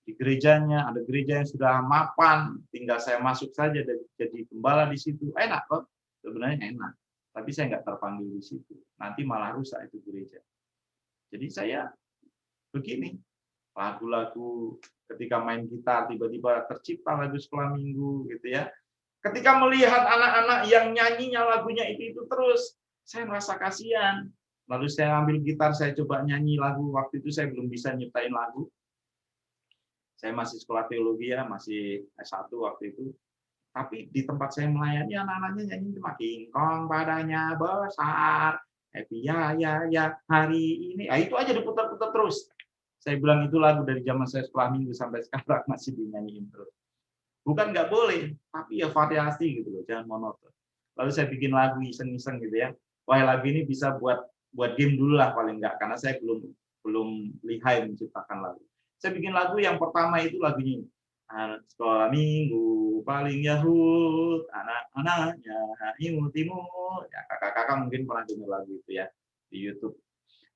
di gerejanya, ada gereja yang sudah mapan, tinggal saya masuk saja jadi gembala di situ. Enak kok, sebenarnya enak. Tapi saya nggak terpanggil di situ. Nanti malah rusak itu gereja. Jadi saya begini, lagu-lagu ketika main gitar tiba-tiba tercipta lagu sekolah minggu gitu ya. Ketika melihat anak-anak yang nyanyinya lagunya itu terus, saya merasa kasihan. Lalu saya ambil gitar, saya coba nyanyi lagu. Waktu itu saya belum bisa nyiptain lagu. Saya masih sekolah teologi ya, masih S1 waktu itu. Tapi di tempat saya melayani, anak-anaknya nyanyi cuma kingkong badannya besar, happy ya hari ini. Nah, itu aja diputar-putar terus. Saya bilang itu lagu dari zaman saya sekolah minggu sampai sekarang masih dinyanyiin terus. Bukan nggak boleh, tapi ya variasi gitu loh, jangan monoton. Lalu saya bikin lagu iseng-iseng gitu ya. Wah, lagu ini bisa buat game dulu lah paling nggak, karena saya belum lihai menciptakan lagu. Saya bikin lagu yang pertama itu lagunya sekolah minggu paling Yahud, anak-anaknya imut-imut. Ya, kakak-kakak mungkin pernah dengar lagu itu ya di YouTube.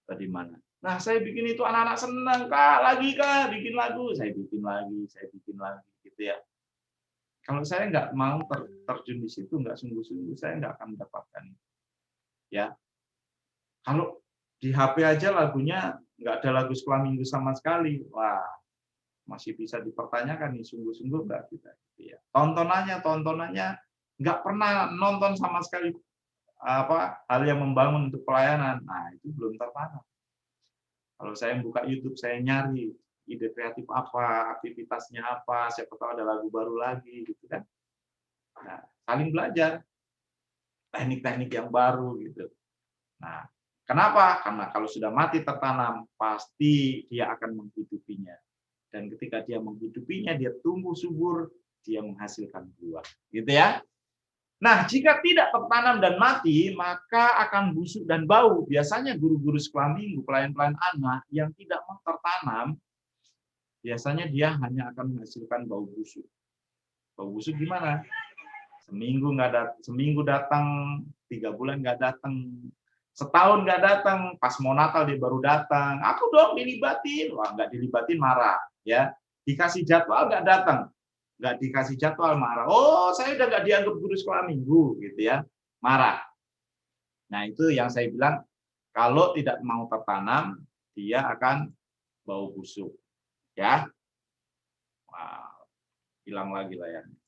Di mana. Nah, saya bikin itu anak-anak senang, Kak, lagi Kak, bikin lagu. Saya bikin lagi, gitu ya. Kalau saya nggak mau terjun di situ, nggak sungguh-sungguh, saya nggak akan mendapatkan itu. Ya, kalau di HP aja lagunya nggak ada lagu sekolah minggu sama sekali, wah masih bisa dipertanyakan nih sungguh-sungguh nggak kita. Gitu ya. Tontonannya nggak pernah nonton sama sekali hal yang membangun untuk pelayanan. Nah itu belum tertanam. Kalau saya buka YouTube, saya nyari ide kreatif apa, aktivitasnya apa, siapa tahu ada lagu baru lagi, gitu kan. Nah, saling belajar teknik-teknik yang baru, gitu. Nah, kenapa? Karena kalau sudah mati tertanam, pasti dia akan menghidupinya. Dan ketika dia menghidupinya, dia tumbuh subur, dia menghasilkan buah, gitu ya. Nah, jika tidak tertanam dan mati, maka akan busuk dan bau. Biasanya guru-guru sekolah minggu, pelayan-pelayan anak yang tidak mau tertanam, biasanya dia hanya akan menghasilkan bau busuk. Bau busuk gimana? Seminggu datang, 3 bulan nggak datang, setahun nggak datang, pas mau Natal dia baru datang. Aku dong dilibatin, wah nggak dilibatin marah, ya. Dikasih jadwal nggak datang, nggak dikasih jadwal marah. Oh, saya udah nggak dianggap guru sekolah minggu, gitu ya, marah. Nah itu yang saya bilang, kalau tidak mau tertanam, dia akan bau busuk, ya. Wow, hilang lagi layarnya.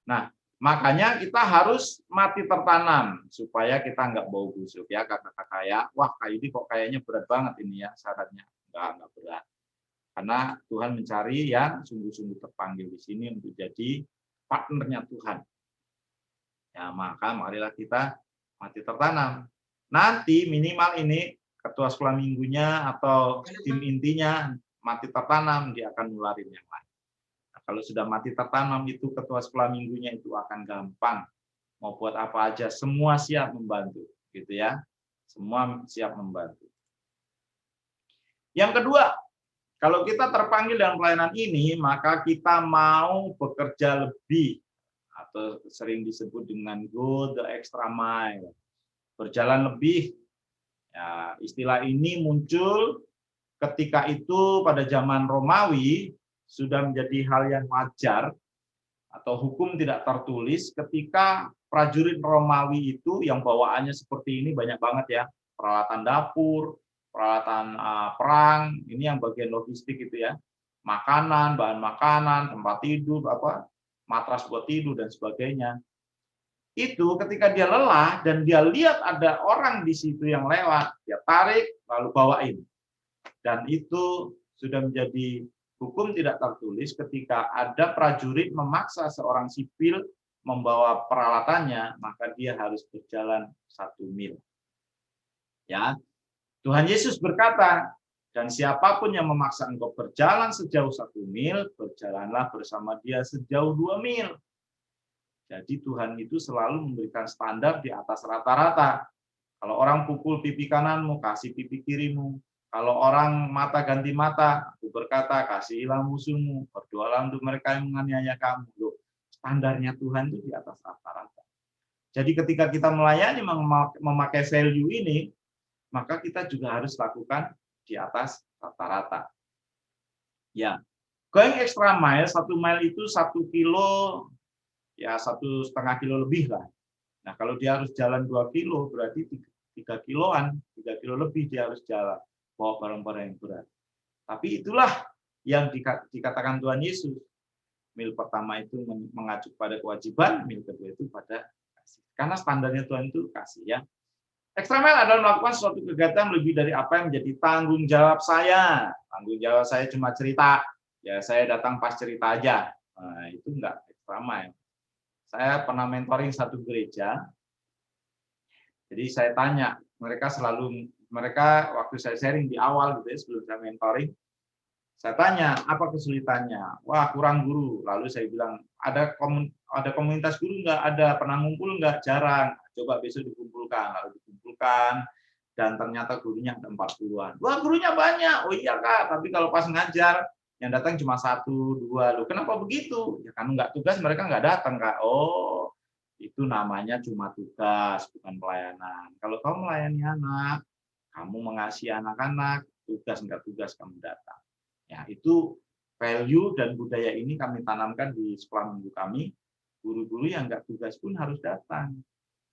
Nah, makanya kita harus mati tertanam supaya kita nggak bau busuk ya kakak-kakak ya. Wah, ini kok kayaknya berat banget ini ya syaratnya. Nggak berat. Karena Tuhan mencari yang sungguh-sungguh terpanggil di sini untuk jadi partnernya Tuhan. Ya, maka marilah kita mati tertanam. Nanti minimal ini ketua sekolah minggunya atau tim intinya mati tertanam, dia akan nularin yang lain. Kalau sudah mati tertanam itu ketua sekolah minggunya itu akan gampang. Mau buat apa aja, semua siap membantu. Gitu ya. Semua siap membantu. Yang kedua, kalau kita terpanggil dalam pelayanan ini, maka kita mau bekerja lebih. Atau sering disebut dengan go the extra mile. Berjalan lebih. Ya, istilah ini muncul ketika itu pada zaman Romawi, sudah menjadi hal yang wajar atau hukum tidak tertulis ketika prajurit Romawi itu yang bawaannya seperti ini banyak banget ya, peralatan dapur, peralatan perang, ini yang bagian logistik itu ya, makanan, bahan makanan, tempat tidur, matras buat tidur dan sebagainya. Itu ketika dia lelah dan dia lihat ada orang di situ yang lewat, dia tarik lalu bawain. Dan itu sudah menjadi hukum tidak tertulis ketika ada prajurit memaksa seorang sipil membawa peralatannya, maka dia harus berjalan 1 mil. Ya, Tuhan Yesus berkata, dan siapapun yang memaksa engkau berjalan sejauh 1 mil, berjalanlah bersama dia sejauh 2 mil. Jadi Tuhan itu selalu memberikan standar di atas rata-rata. Kalau orang pukul pipi kananmu, kasih pipi kirimu. Kalau orang mata ganti mata, aku berkata, kasihilah musuhmu, berdoalah untuk mereka yang menganiaya kamu. Loh, standarnya Tuhan itu di atas rata-rata. Jadi ketika kita melayani memakai value ini, maka kita juga harus lakukan di atas rata-rata. Ya, going extra mile, 1 mile itu 1 kilo, ya 1,5 kilo lebih lah. Nah, kalau dia harus jalan 2 kilo, berarti 3 kiloan, 3 kilo lebih dia harus jalan. Bawa barang-barang yang berat. Tapi itulah yang dikatakan Tuhan Yesus. Mil pertama itu mengacu pada kewajiban, mil kedua itu pada kasih. Karena standarnya Tuhan itu kasih ya. Extra mile adalah melakukan suatu kegiatan lebih dari apa yang menjadi tanggung jawab saya. Tanggung jawab saya cuma cerita. Ya saya datang pas cerita aja. Nah, itu enggak extra mile. Saya pernah mentoring satu gereja. Jadi saya tanya, mereka waktu saya sharing di awal gitu ya, sebelum saya mentoring, saya tanya apa kesulitannya. Wah, kurang guru. Lalu saya bilang, ada komunitas guru nggak? Ada. Pernah ngumpul nggak? Jarang. Coba besok dikumpulkan. Lalu dikumpulkan dan ternyata gurunya ada 40-an. Wah, gurunya banyak. Oh iya Kak, tapi kalau pas ngajar yang datang cuma 1, 2. Loh, kenapa begitu? Ya kan nggak tugas mereka nggak datang Kak. Oh Itu namanya cuma tugas, bukan pelayanan. Kalau kamu melayani anak, kamu mengasihi anak-anak, tugas enggak tugas kamu datang. Ya, itu value dan budaya ini kami tanamkan di sekolah minggu kami. Guru-guru yang enggak tugas pun harus datang.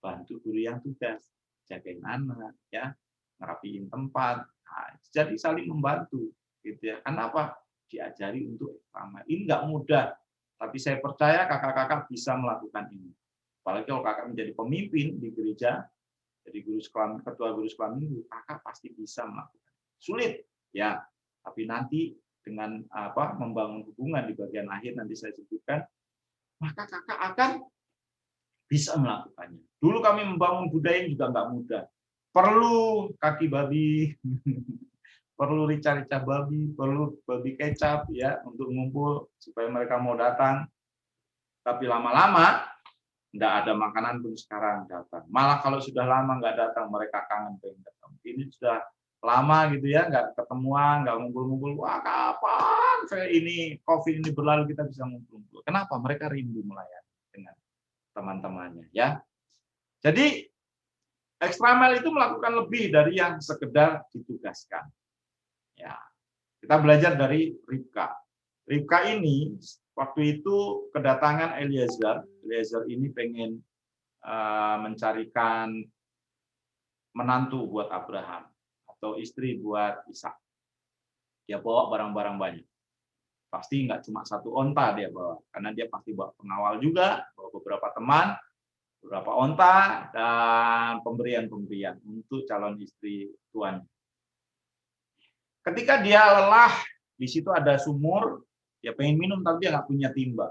Bantu guru yang tugas, jagain anak, ya, ngerapiin tempat. Nah, jadi saling membantu, gitu ya. Kenapa? Diajari untuk ramah. Ini enggak mudah, tapi saya percaya kakak-kakak bisa melakukan ini. Apalagi kalau kakak menjadi pemimpin di gereja, jadi ketua guru sekolah minggu, kakak pasti bisa melakukan. Sulit, ya, tapi nanti dengan membangun hubungan di bagian akhir nanti saya sebutkan, maka kakak akan bisa melakukannya. Dulu kami membangun budaya juga nggak mudah. Perlu kaki babi, perlu rica-rica babi, perlu babi kecap ya untuk ngumpul supaya mereka mau datang. Tapi lama-lama nggak ada makanan pun sekarang datang. Malah kalau sudah lama nggak datang, mereka kangen pengen datang. Ini sudah lama gitu ya, nggak ketemuan, nggak ngumpul-ngumpul. Wah, kapan ini COVID ini berlalu kita bisa ngumpul-ngumpul? Kenapa? Mereka rindu melayani dengan teman-temannya ya. Jadi extra mile itu melakukan lebih dari yang sekedar ditugaskan. Ya, kita belajar dari Ribka. Ribka ini waktu itu kedatangan Eliezer. Eliezer ini pengen mencarikan menantu buat Abraham atau istri buat Ishak. Dia bawa barang-barang banyak. Pasti nggak cuma satu onta dia bawa, karena dia pasti bawa pengawal juga, bawa beberapa teman, beberapa onta, dan pemberian-pemberian untuk calon istri tuannya. Ketika dia lelah, di situ ada sumur, dia pengen minum tapi dia nggak punya timba.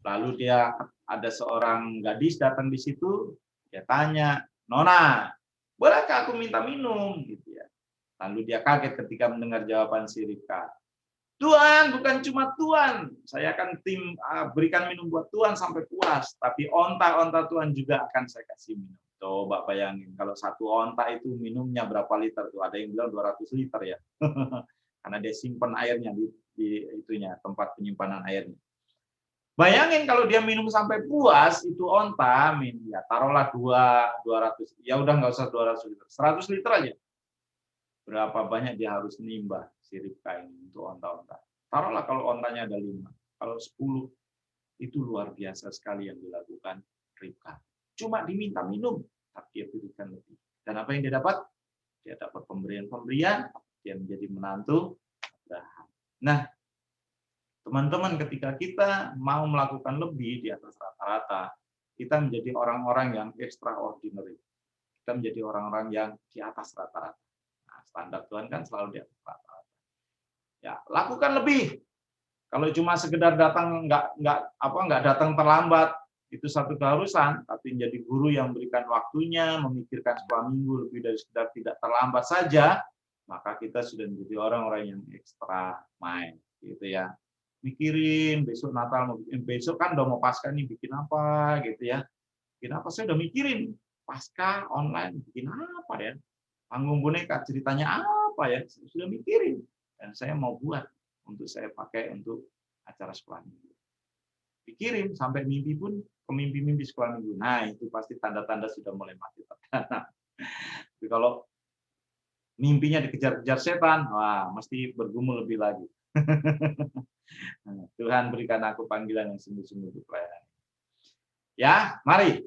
Lalu dia ada seorang gadis datang di situ, dia tanya, Nona, bolehkah aku minta minum? Gitu ya. Lalu dia kaget ketika mendengar jawaban si Ribka. Tuan, bukan cuma Tuan, saya akan berikan minum buat Tuan sampai puas, tapi onta-onta Tuan juga akan saya kasih minum. Coba bayangin, kalau satu onta itu minumnya berapa liter tuh? Ada yang bilang 200 liter ya. Karena dia simpan airnya di itunya, tempat penyimpanan airnya. Bayangin kalau dia minum sampai puas, itu onta, ya taruhlah 200, ya udah nggak usah 200 liter, 100 liter aja. Berapa banyak dia harus nimbah si Ribka ini untuk onta-onta. Taruhlah kalau ontanya ada 5, kalau 10, itu luar biasa sekali yang dilakukan Ribka. Cuma diminta minum, tapi dia berikan lebih. Dan apa yang dia dapat? Dia dapat pemberian-pemberian, dia menjadi menantu Abraham. Nah, teman-teman, ketika kita mau melakukan lebih di atas rata-rata, kita menjadi orang-orang yang extraordinary. Kita menjadi orang-orang yang di atas rata-rata. Nah, standar Tuhan kan selalu di atas rata-rata. Ya, lakukan lebih. Kalau cuma sekedar datang nggak datang terlambat, itu satu keharusan, tapi menjadi guru yang memberikan waktunya, memikirkan sekolah minggu lebih dari sekedar tidak terlambat saja, maka kita sudah menjadi orang-orang yang extra mind, gitu ya. Mikirin besok Natal, besok kan udah mau Paskah nih, bikin apa gitu ya. Bikin apa, saya udah mikirin Paskah online, bikin apa ya. Panggung boneka, ceritanya apa ya, saya sudah mikirin. Dan saya mau buat untuk saya pakai untuk acara sekolah minggu. Pikirin sampai mimpi pun ke mimpi-mimpi sekolah minggu. Nah, itu pasti tanda-tanda sudah mulai mati tertanam. Tapi kalau mimpinya dikejar-kejar setan, wah, mesti bergumul lebih lagi. Tuhan berikan aku panggilan yang sungguh-sungguh untuk pelayanan. Ya, mari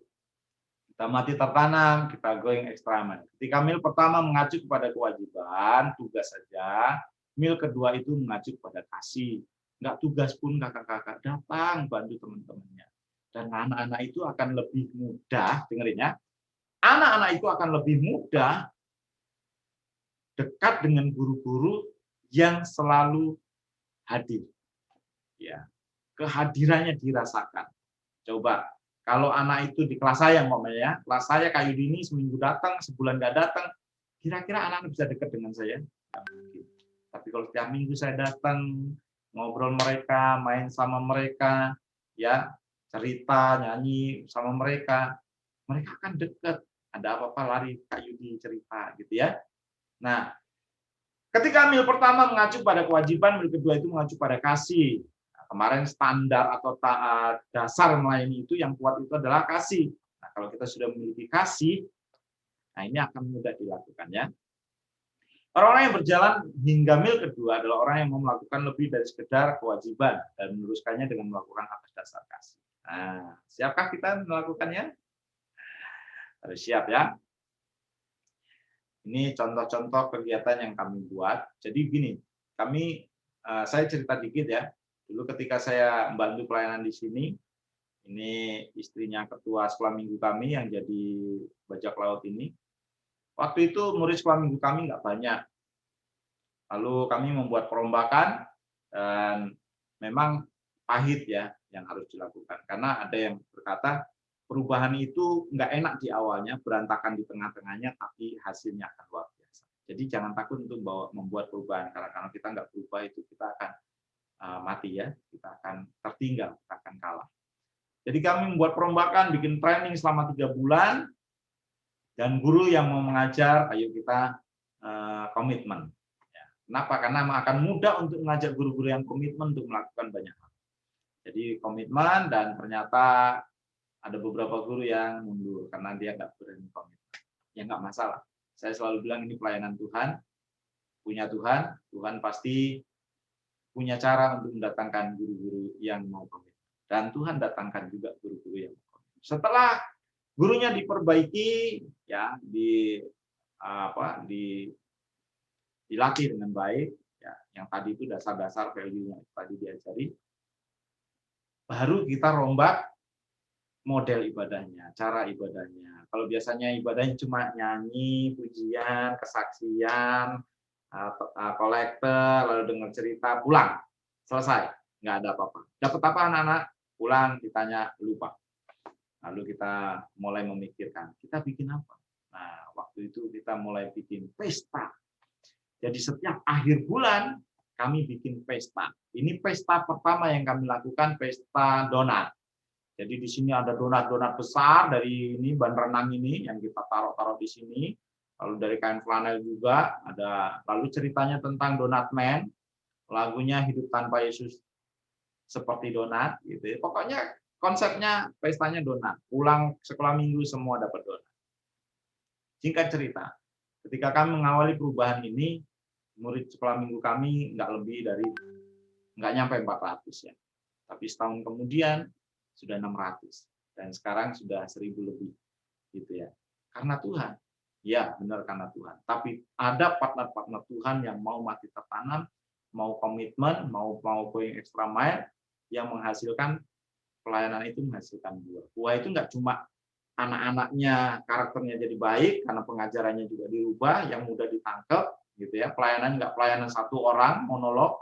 kita mati tertanam, kita going extra mile. Ketika mil pertama mengacu kepada kewajiban, tugas saja. Mil kedua itu mengacu kepada kasih. Nggak tugas pun kakak-kakak datang bantu teman-temannya. Dan anak-anak itu akan lebih mudah, dengerin ya. Anak-anak itu akan lebih mudah dekat dengan guru-guru yang selalu hadir. Ya, kehadirannya dirasakan. Coba kalau anak itu di kelas saya umpamanya, kelas saya kayak gini seminggu datang, sebulan nggak datang, kira-kira anak bisa dekat dengan saya? Nggak mungkin. Tapi kalau setiap minggu saya datang, ngobrol mereka, main sama mereka, ya cerita, nyanyi sama mereka akan dekat. Ada apa-apa lari Kak Yudi cerita gitu ya. Nah, ketika mil pertama mengacu pada kewajiban, mil kedua itu mengacu pada kasih. Nah, Kemarin standar atau dasar melayani itu yang kuat itu adalah kasih. Nah, kalau kita sudah memiliki kasih, nah ini akan mudah dilakukan ya. Orang-orang yang berjalan hingga mil kedua adalah orang yang mau melakukan lebih dari sekedar kewajiban dan meneruskannya dengan melakukan atas dasar kasih. Nah, siapkah kita melakukannya? Harus siap ya. Ini contoh-contoh kegiatan yang kami buat. Jadi gini, saya cerita dikit ya. Dulu ketika saya membantu pelayanan di sini, ini istrinya ketua sekolah minggu kami yang jadi bajak laut ini. Waktu itu murid sekolah minggu kami nggak banyak. Lalu kami membuat perombakan dan memang pahit ya yang harus dilakukan. Karena ada yang berkata perubahan itu nggak enak di awalnya, berantakan di tengah-tengahnya, tapi hasilnya akan luar biasa. Jadi jangan takut untuk membuat perubahan, karena kalau kita nggak berubah itu kita akan mati ya, kita akan tertinggal, kita akan kalah. Jadi kami membuat perombakan, bikin training selama 3 bulan, dan guru yang mau mengajar, ayo kita komitmen. Kenapa? Karena akan mudah untuk mengajak guru-guru yang komitmen untuk melakukan banyak hal. Jadi komitmen, dan ternyata ada beberapa guru yang mundur karena dia nggak berani komitmen. Ya nggak masalah. Saya selalu bilang ini pelayanan Tuhan, punya Tuhan, Tuhan pasti punya cara untuk mendatangkan guru-guru yang mau komitmen. Dan Tuhan datangkan juga guru-guru yang mau komitmen. Setelah gurunya diperbaiki, ya dilatih dengan baik, ya, yang tadi itu dasar-dasar value yang tadi diajari, baru kita rombak model ibadahnya, cara ibadahnya. Kalau biasanya ibadahnya cuma nyanyi, pujian, kesaksian, kolektor, lalu dengar cerita, pulang, selesai, nggak ada apa-apa. Dapat apa anak-anak? Pulang, ditanya, lupa. Lalu kita mulai memikirkan, kita bikin apa? Nah, waktu itu kita mulai bikin pesta. Jadi setiap akhir bulan kami bikin pesta. Ini pesta pertama yang kami lakukan, pesta donat. Jadi di sini ada donat-donat besar dari ini ban renang ini yang kita taruh-taruh di sini. Lalu dari kain flanel juga ada. Lalu ceritanya tentang Donat Man, lagunya Hidup Tanpa Yesus seperti donat gitu ya. Pokoknya konsepnya pestanya donat. Pulang sekolah minggu semua dapat donat. Singkat cerita, ketika kami mengawali perubahan ini, murid sekolah minggu kami nggak nyampe 400 ya. Tapi setahun kemudian sudah 600 dan sekarang sudah 1000 lebih gitu ya. Karena Tuhan. Ya, benar karena Tuhan. Tapi ada partner-partner Tuhan yang mau mati tertanam, mau komitmen, mau going extra mile yang menghasilkan pelayanan itu menghasilkan buah. Buah itu nggak cuma anak-anaknya karakternya jadi baik karena pengajarannya juga dirubah, yang mudah ditangkap gitu ya. Pelayanan nggak pelayanan satu orang monolog,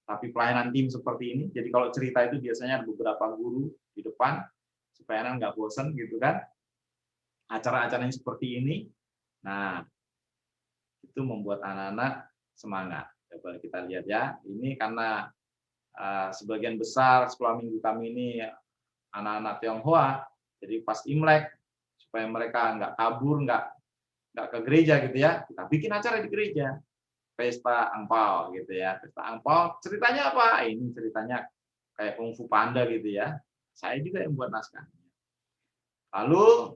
tapi pelayanan tim seperti ini. Jadi kalau cerita itu biasanya ada beberapa guru di depan supaya anak nggak bosan gitu kan. Acara-acara yang seperti ini, nah itu membuat anak-anak semangat. Coba kita lihat ya. Ini karena sebagian besar sekolah minggu kami ini anak-anak Tionghoa, jadi pas Imlek supaya mereka nggak kabur, nggak ke gereja gitu ya, kita bikin acara di gereja. Pesta angpao gitu ya. Pesta angpao ceritanya apa? Ini ceritanya kayak Kung Fu Panda gitu ya. Saya juga yang buat naskahnya. Lalu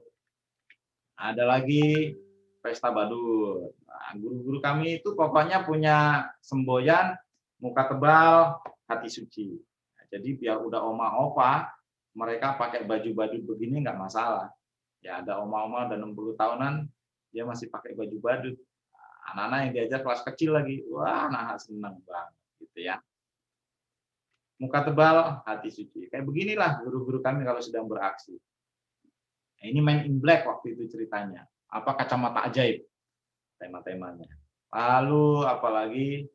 ada lagi pesta badut. Nah, guru-guru kami itu pokoknya punya semboyan muka tebal, hati suci. Nah, jadi biar udah oma-opa, mereka pakai baju badut begini nggak masalah. Ya ada oma-oma dan 60 tahunan dia masih pakai baju badut. Anak-anak yang diajar kelas kecil lagi, wah anak-anak senang banget gitu ya. Muka tebal, hati suci. Kayak beginilah guru-guru kami kalau sedang beraksi. Nah, ini Men in Black waktu itu ceritanya. Apa kacamata ajaib tema-temanya. Lalu apalagi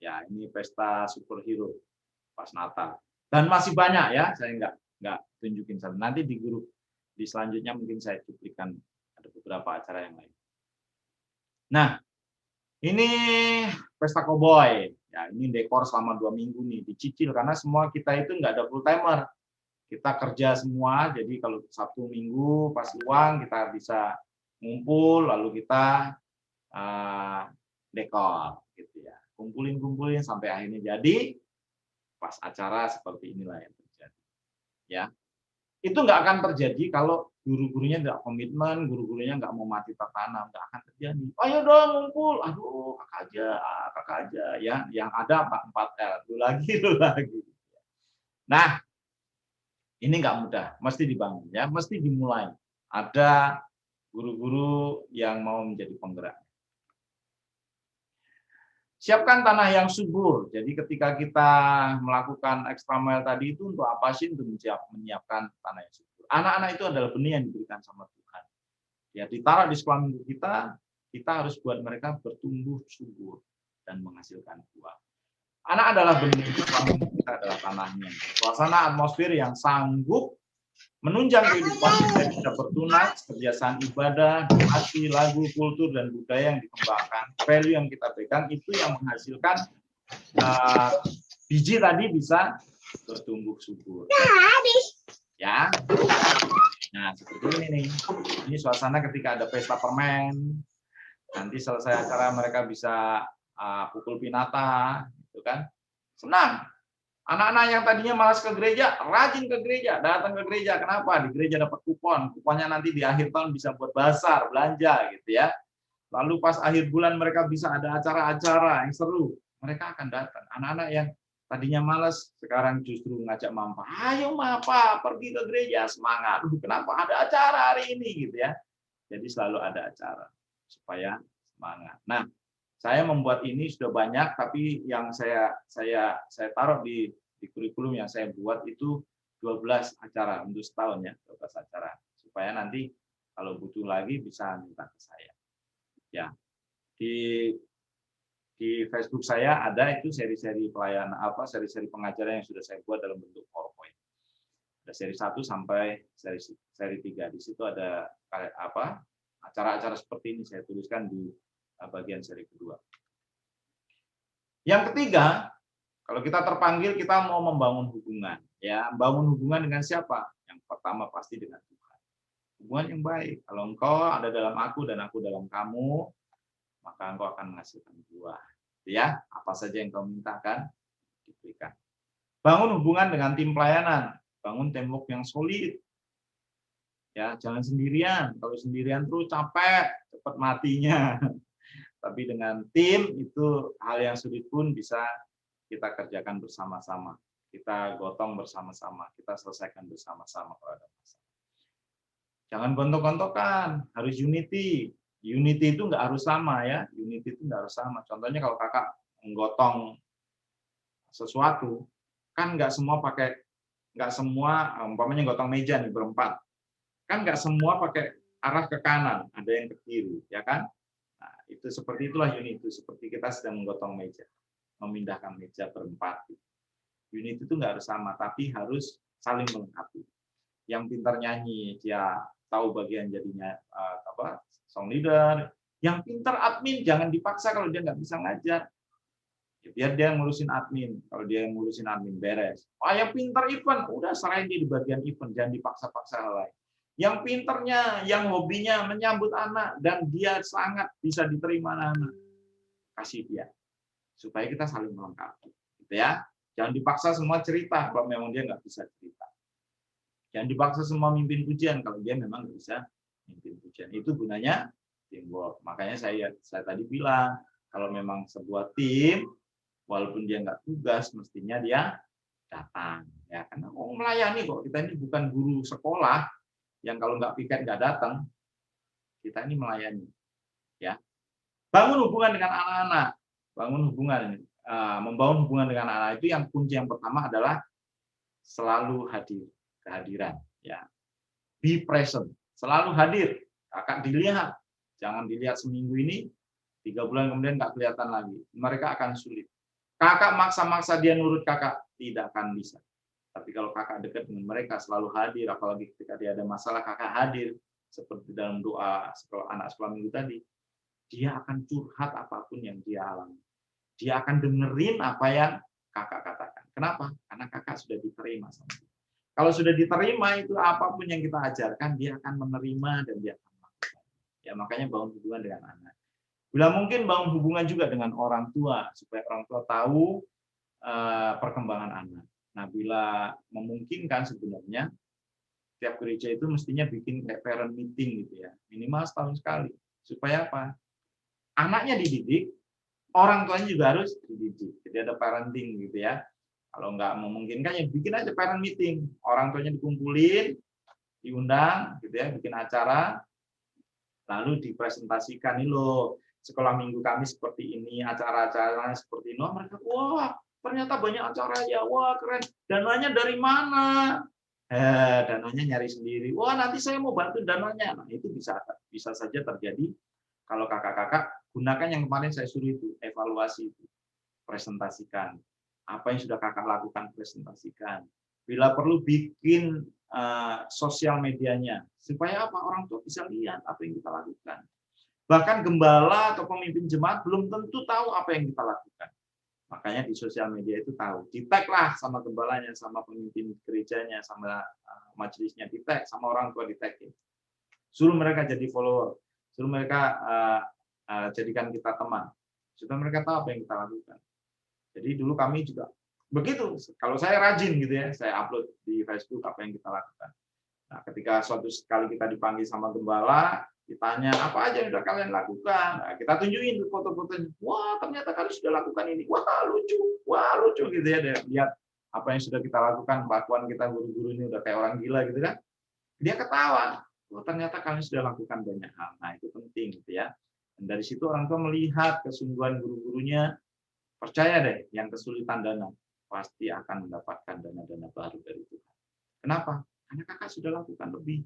ya ini pesta superhero pas Natal. Dan masih banyak ya, saya nggak tunjukin satu. Nanti di grup di selanjutnya mungkin saya cuplikan ada beberapa acara yang lain. Nah, ini pesta koboi. Ya, ini dekor selama 2 minggu nih, dicicil karena semua kita itu nggak ada full timer. Kita kerja semua, jadi kalau Sabtu Minggu pas uang kita bisa ngumpul, lalu kita dekor gitu ya. Kumpulin sampai akhirnya jadi. pas acara seperti inilah yang terjadi. Ya, itu nggak akan terjadi kalau guru-gurunya nggak komitmen, guru-gurunya nggak mau mati tertanam, nggak akan terjadi. Ayo dong ngumpul, aduh kakak aja, ya, yang ada 4L, lu lagi, lu lagi. Nah, ini nggak mudah, mesti dibangun, ya, mesti dimulai. Ada guru-guru yang mau menjadi penggerak. Siapkan tanah yang subur. Jadi ketika kita melakukan extra mile tadi itu untuk apa sih? Untuk menyiapkan tanah yang subur. Anak-anak itu adalah benih yang diberikan sama Tuhan. Ya, ditaruh di sekolah minggu kita harus buat mereka bertumbuh subur dan menghasilkan buah. Anak adalah benih, sekolah minggu kita adalah tanahnya. Suasana atmosfer yang sanggup menunjang kehidupan kita bisa bertunas, kebiasaan ibadah, hati, lagu, kultur, dan budaya yang dikembangkan, value yang kita pegang itu yang menghasilkan biji tadi bisa bertumbuh subur. Ya, nah seperti ini nih. Ini suasana ketika ada pesta permen. Nanti selesai acara mereka bisa pukul pinata, gitu kan? Senang. Anak-anak yang tadinya malas ke gereja, rajin ke gereja, datang ke gereja. Kenapa? Di gereja dapat kupon. Kuponnya nanti di akhir tahun bisa buat bazar, belanja gitu ya. Lalu pas akhir bulan mereka bisa ada acara-acara yang seru. Mereka akan datang. Anak-anak yang tadinya malas, sekarang justru ngajak mama. Ayo mama, pergi ke gereja, semangat. Kenapa? Ada acara hari ini gitu ya. Jadi selalu ada acara supaya semangat. Nah, saya membuat ini sudah banyak, tapi yang saya taruh di kurikulum yang saya buat itu 12 acara untuk setahun ya, 12 acara. Supaya nanti kalau butuh lagi bisa minta ke saya. Ya. Di Facebook saya ada itu seri-seri pelayanan seri-seri pengajaran yang sudah saya buat dalam bentuk PowerPoint. Ada seri 1 sampai seri 3. Di situ ada acara-acara seperti ini saya tuliskan di bagian seri kedua. Yang ketiga, kalau kita terpanggil kita mau membangun hubungan, ya, membangun hubungan dengan siapa? Yang pertama pasti dengan Tuhan. Hubungan yang baik. Kalau engkau ada dalam aku dan aku dalam kamu, maka engkau akan menghasilkan buah. Ya, apa saja yang kau mintakan diberikan. Bangun hubungan dengan tim pelayanan, bangun teamwork yang solid. Ya, jangan sendirian. Kalau sendirian terus capek, cepat matinya. Tapi dengan tim itu hal yang sulit pun bisa kita kerjakan bersama-sama. Kita gotong bersama-sama, kita selesaikan bersama-sama kalau ada masalah. Jangan gontok-gontokan, harus unity. Unity itu nggak harus sama ya, unity itu nggak harus sama. Contohnya kalau kakak menggotong sesuatu, kan nggak semua umpamanya gotong meja nih berempat, kan nggak semua pakai arah ke kanan, ada yang ke kiri, ya kan? Nah, itu seperti itulah unity, seperti kita sedang menggotong meja, memindahkan meja berempat. Unity itu nggak harus sama, tapi harus saling melengkapi. Yang pintar nyanyi, dia tahu bagian jadinya song leader. Yang pintar admin, jangan dipaksa kalau dia nggak bisa ngajar. Ya, biar dia ngurusin admin. Kalau dia yang ngurusin admin, beres. Yang pintar event, udah serahin dia di bagian event, jangan dipaksa-paksa hal lain. Yang pinternya, yang hobinya menyambut anak, dan dia sangat bisa diterima anak, kasih dia. Supaya kita saling melengkapi. Gitu ya. Jangan dipaksa semua cerita, kalau memang dia nggak bisa cerita. Jangan dipaksa semua mimpin pujian, kalau dia memang nggak bisa mimpin pujian. Itu gunanya teamwork. Makanya saya tadi bilang, kalau memang sebuah tim, walaupun dia nggak tugas, mestinya dia datang. Ya, karena mau melayani kok. Kita ini bukan guru sekolah, yang kalau nggak piket nggak datang, kita ini melayani. Ya, bangun hubungan dengan anak-anak, membangun hubungan dengan anak itu yang kunci yang pertama adalah selalu hadir, kehadiran. Ya, be present, selalu hadir. Kakak dilihat, jangan dilihat seminggu ini, 3 bulan kemudian nggak kelihatan lagi. Mereka akan sulit. Kakak maksa-maksa dia nurut kakak, tidak akan bisa. Tapi kalau kakak dekat dengan mereka, selalu hadir, apalagi ketika dia ada masalah, kakak hadir. Seperti dalam doa anak sekolah minggu tadi, dia akan curhat apapun yang dia alami. Dia akan dengerin apa yang kakak katakan. Kenapa? Karena kakak sudah diterima sama dia. Kalau sudah diterima, itu apapun yang kita ajarkan, dia akan menerima dan dia akan melakukan. Ya, makanya bangun hubungan dengan anak. Bila mungkin bangun hubungan juga dengan orang tua, supaya orang tua tahu perkembangan anak. Nah, bila memungkinkan sebenarnya tiap gereja itu mestinya bikin kayak parent meeting gitu ya, minimal setahun sekali. Supaya apa? Anaknya dididik, orang tuanya juga harus dididik. Jadi ada parenting gitu ya. Kalau nggak memungkinkan ya bikin aja parent meeting. Orang tuanya dikumpulin, diundang gitu ya, bikin acara, lalu dipresentasikan nih loh, sekolah minggu kami seperti ini, acara-acaranya seperti ini. Mereka, wah ternyata banyak acara ya, wah keren. Dananya dari mana? Dananya nyari sendiri. Wah nanti saya mau bantu dananya. Nah itu bisa saja terjadi kalau kakak-kakak gunakan yang kemarin saya suruh itu, evaluasi itu, presentasikan. Apa yang sudah kakak lakukan, presentasikan. Bila perlu bikin sosial medianya, supaya apa orang tua bisa lihat apa yang kita lakukan. Bahkan gembala atau pemimpin jemaat belum tentu tahu apa yang kita lakukan. Makanya di sosial media itu tahu. Di-tag lah sama gembalanya, sama pemimpin gerejanya, sama majelisnya, di-tag, sama orang tua di-tag. Suruh mereka jadi follower, suruh mereka jadikan kita teman, supaya mereka tahu apa yang kita lakukan. Jadi dulu kami juga begitu. Kalau saya rajin gitu ya, saya upload di Facebook apa yang kita lakukan. Nah, ketika suatu kali kita dipanggil sama gembala, ditanya apa aja yang sudah kalian lakukan. Nah, kita tunjukin foto-fotonya. Wah, ternyata kalian sudah lakukan ini. Wah lucu gitu ya. Dia lihat apa yang sudah kita lakukan, kelakuan kita guru-guru ini udah kayak orang gila gitu kan. Dia ketawa. Oh, ternyata kalian sudah lakukan banyak hal. Nah, itu penting gitu ya. Dan dari situ orang tua melihat kesungguhan guru-gurunya, percaya deh, yang kesulitan dana pasti akan mendapatkan dana-dana baru dari Tuhan. Kenapa? Karena kakak sudah lakukan lebih.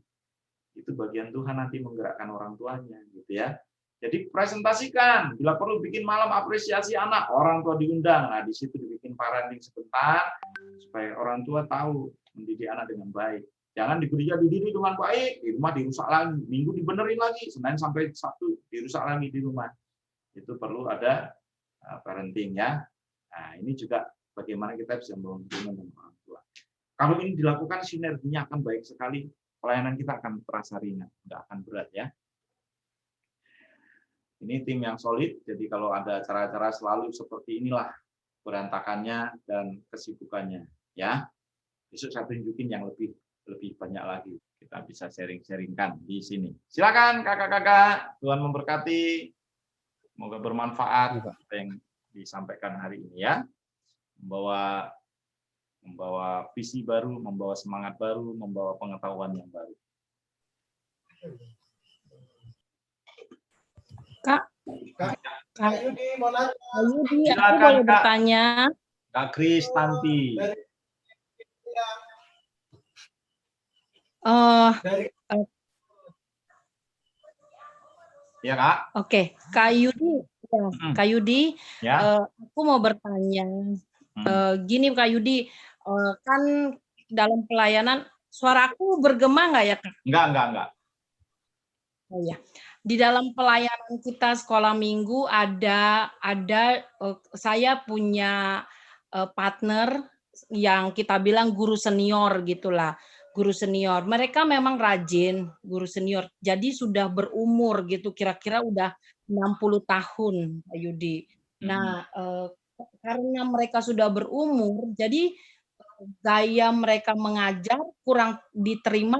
Itu bagian Tuhan nanti menggerakkan orang tuanya, gitu ya. Jadi presentasikan, bila perlu bikin malam apresiasi anak, orang tua diundang. Nah, di situ dibikin parenting sebentar supaya orang tua tahu mendidik anak dengan baik. Jangan di gereja dididik dengan baik, di rumah dirusak lagi, Minggu dibenerin lagi, Senin sampai Sabtu dirusak lagi di rumah. Itu perlu ada parenting ya. Nah, ini juga bagaimana kita bisa membangun hubungan dengan orang tua. Kalau ini dilakukan sinerginya akan baik sekali, pelayanan kita akan terasa ringan, nggak akan berat ya. Ini tim yang solid, jadi kalau ada acara-acara selalu seperti inilah berantakannya dan kesibukannya ya. Besok saya tunjukin yang lebih banyak lagi. Kita bisa sharing-sharingkan di sini. Silakan kakak-kakak, Tuhan memberkati. Semoga bermanfaat apa yang disampaikan hari ini ya. Membawa visi baru, membawa semangat baru, membawa pengetahuan yang baru. Kak Yudi, aku Silakan, boleh bertanya? Kak Kristanti. Ya Kak. Oke, Kak Yudi, ya. Aku mau bertanya. Gini Kak Yudi, kan dalam pelayanan suaraku bergema nggak ya Kak? Enggak. Oh ya, di dalam pelayanan kita sekolah minggu ada saya punya partner yang kita bilang guru senior gitulah. Guru senior, mereka memang rajin, guru senior. Jadi sudah berumur gitu, kira-kira udah 60 tahun, Pak Yudi. Nah, karena mereka sudah berumur, jadi gaya mereka mengajar kurang diterima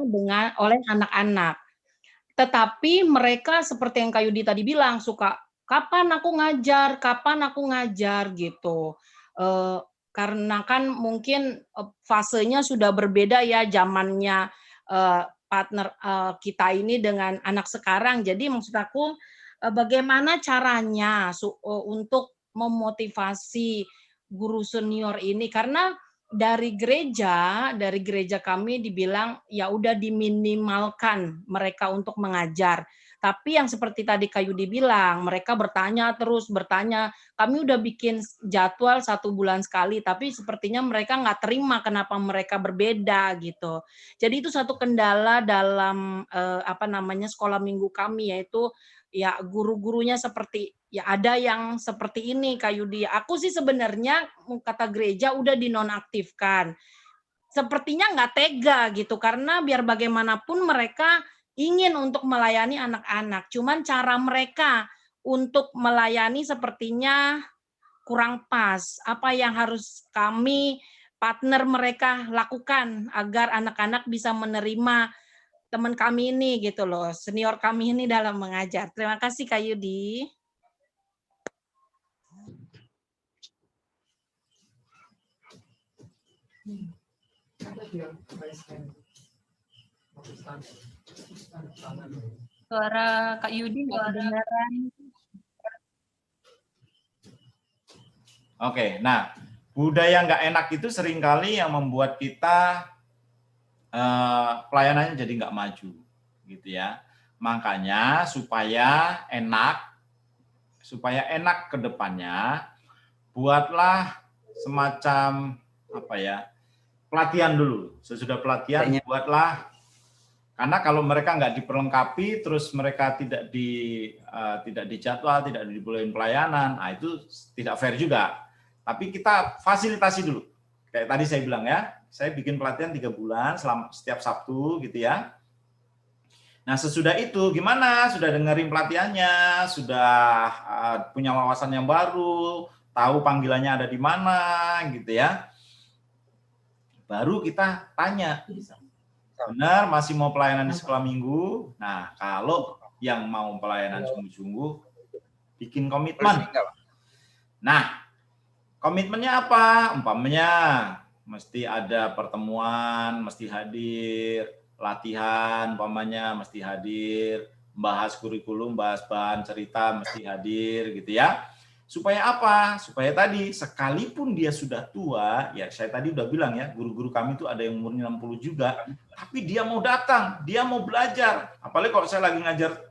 oleh anak-anak. Tetapi mereka seperti yang Kak Yudi tadi bilang, suka kapan aku ngajar gitu. Karena kan mungkin fasenya sudah berbeda ya, zamannya partner kita ini dengan anak sekarang. Jadi maksud aku bagaimana caranya untuk memotivasi guru senior ini, karena dari gereja kami dibilang ya udah diminimalkan mereka untuk mengajar. Tapi yang seperti tadi Kak Yudi bilang, mereka bertanya. Kami udah bikin jadwal 1 bulan sekali, tapi sepertinya mereka nggak terima kenapa mereka berbeda gitu. Jadi itu satu kendala dalam sekolah minggu kami, yaitu ya guru-gurunya seperti ya ada yang seperti ini Kak Yudi. Aku sih sebenarnya kata gereja udah dinonaktifkan. Sepertinya nggak tega gitu, karena biar bagaimanapun mereka ingin untuk melayani anak-anak. Cuman cara mereka untuk melayani sepertinya kurang pas. Apa yang harus kami partner mereka lakukan agar anak-anak bisa menerima teman kami ini gitu loh, senior kami ini dalam mengajar. Terima kasih Kak Yudi. Suara Kak Yudi nggak kedengaran. Oke, nah budaya nggak enak itu seringkali yang membuat kita pelayanannya jadi nggak maju, gitu ya. Makanya supaya enak ke depannya, buatlah semacam apa ya, pelatihan dulu. Sesudah pelatihan buatlah, karena kalau mereka nggak diperlengkapi, terus mereka tidak dijadwal, tidak dibolehin pelayanan, nah itu tidak fair juga. Tapi kita fasilitasi dulu. Kayak tadi saya bilang ya, saya bikin pelatihan 3 bulan setiap Sabtu gitu ya. Nah sesudah itu gimana? Sudah dengerin pelatihannya, sudah punya wawasan yang baru, tahu panggilannya ada di mana gitu ya. Baru kita tanya, benar masih mau pelayanan di sekolah minggu? Nah kalau yang mau pelayanan sungguh-sungguh, bikin komitmen. Nah komitmennya apa? Umpamanya mesti ada pertemuan, mesti hadir, latihan, umpamanya mesti hadir, bahas kurikulum, bahas bahan cerita, mesti hadir gitu ya. Supaya apa? Supaya tadi sekalipun dia sudah tua, ya saya tadi udah bilang ya, guru-guru kami itu ada yang umurnya 60 juga, tapi dia mau datang, dia mau belajar. Apalagi kalau saya lagi ngajar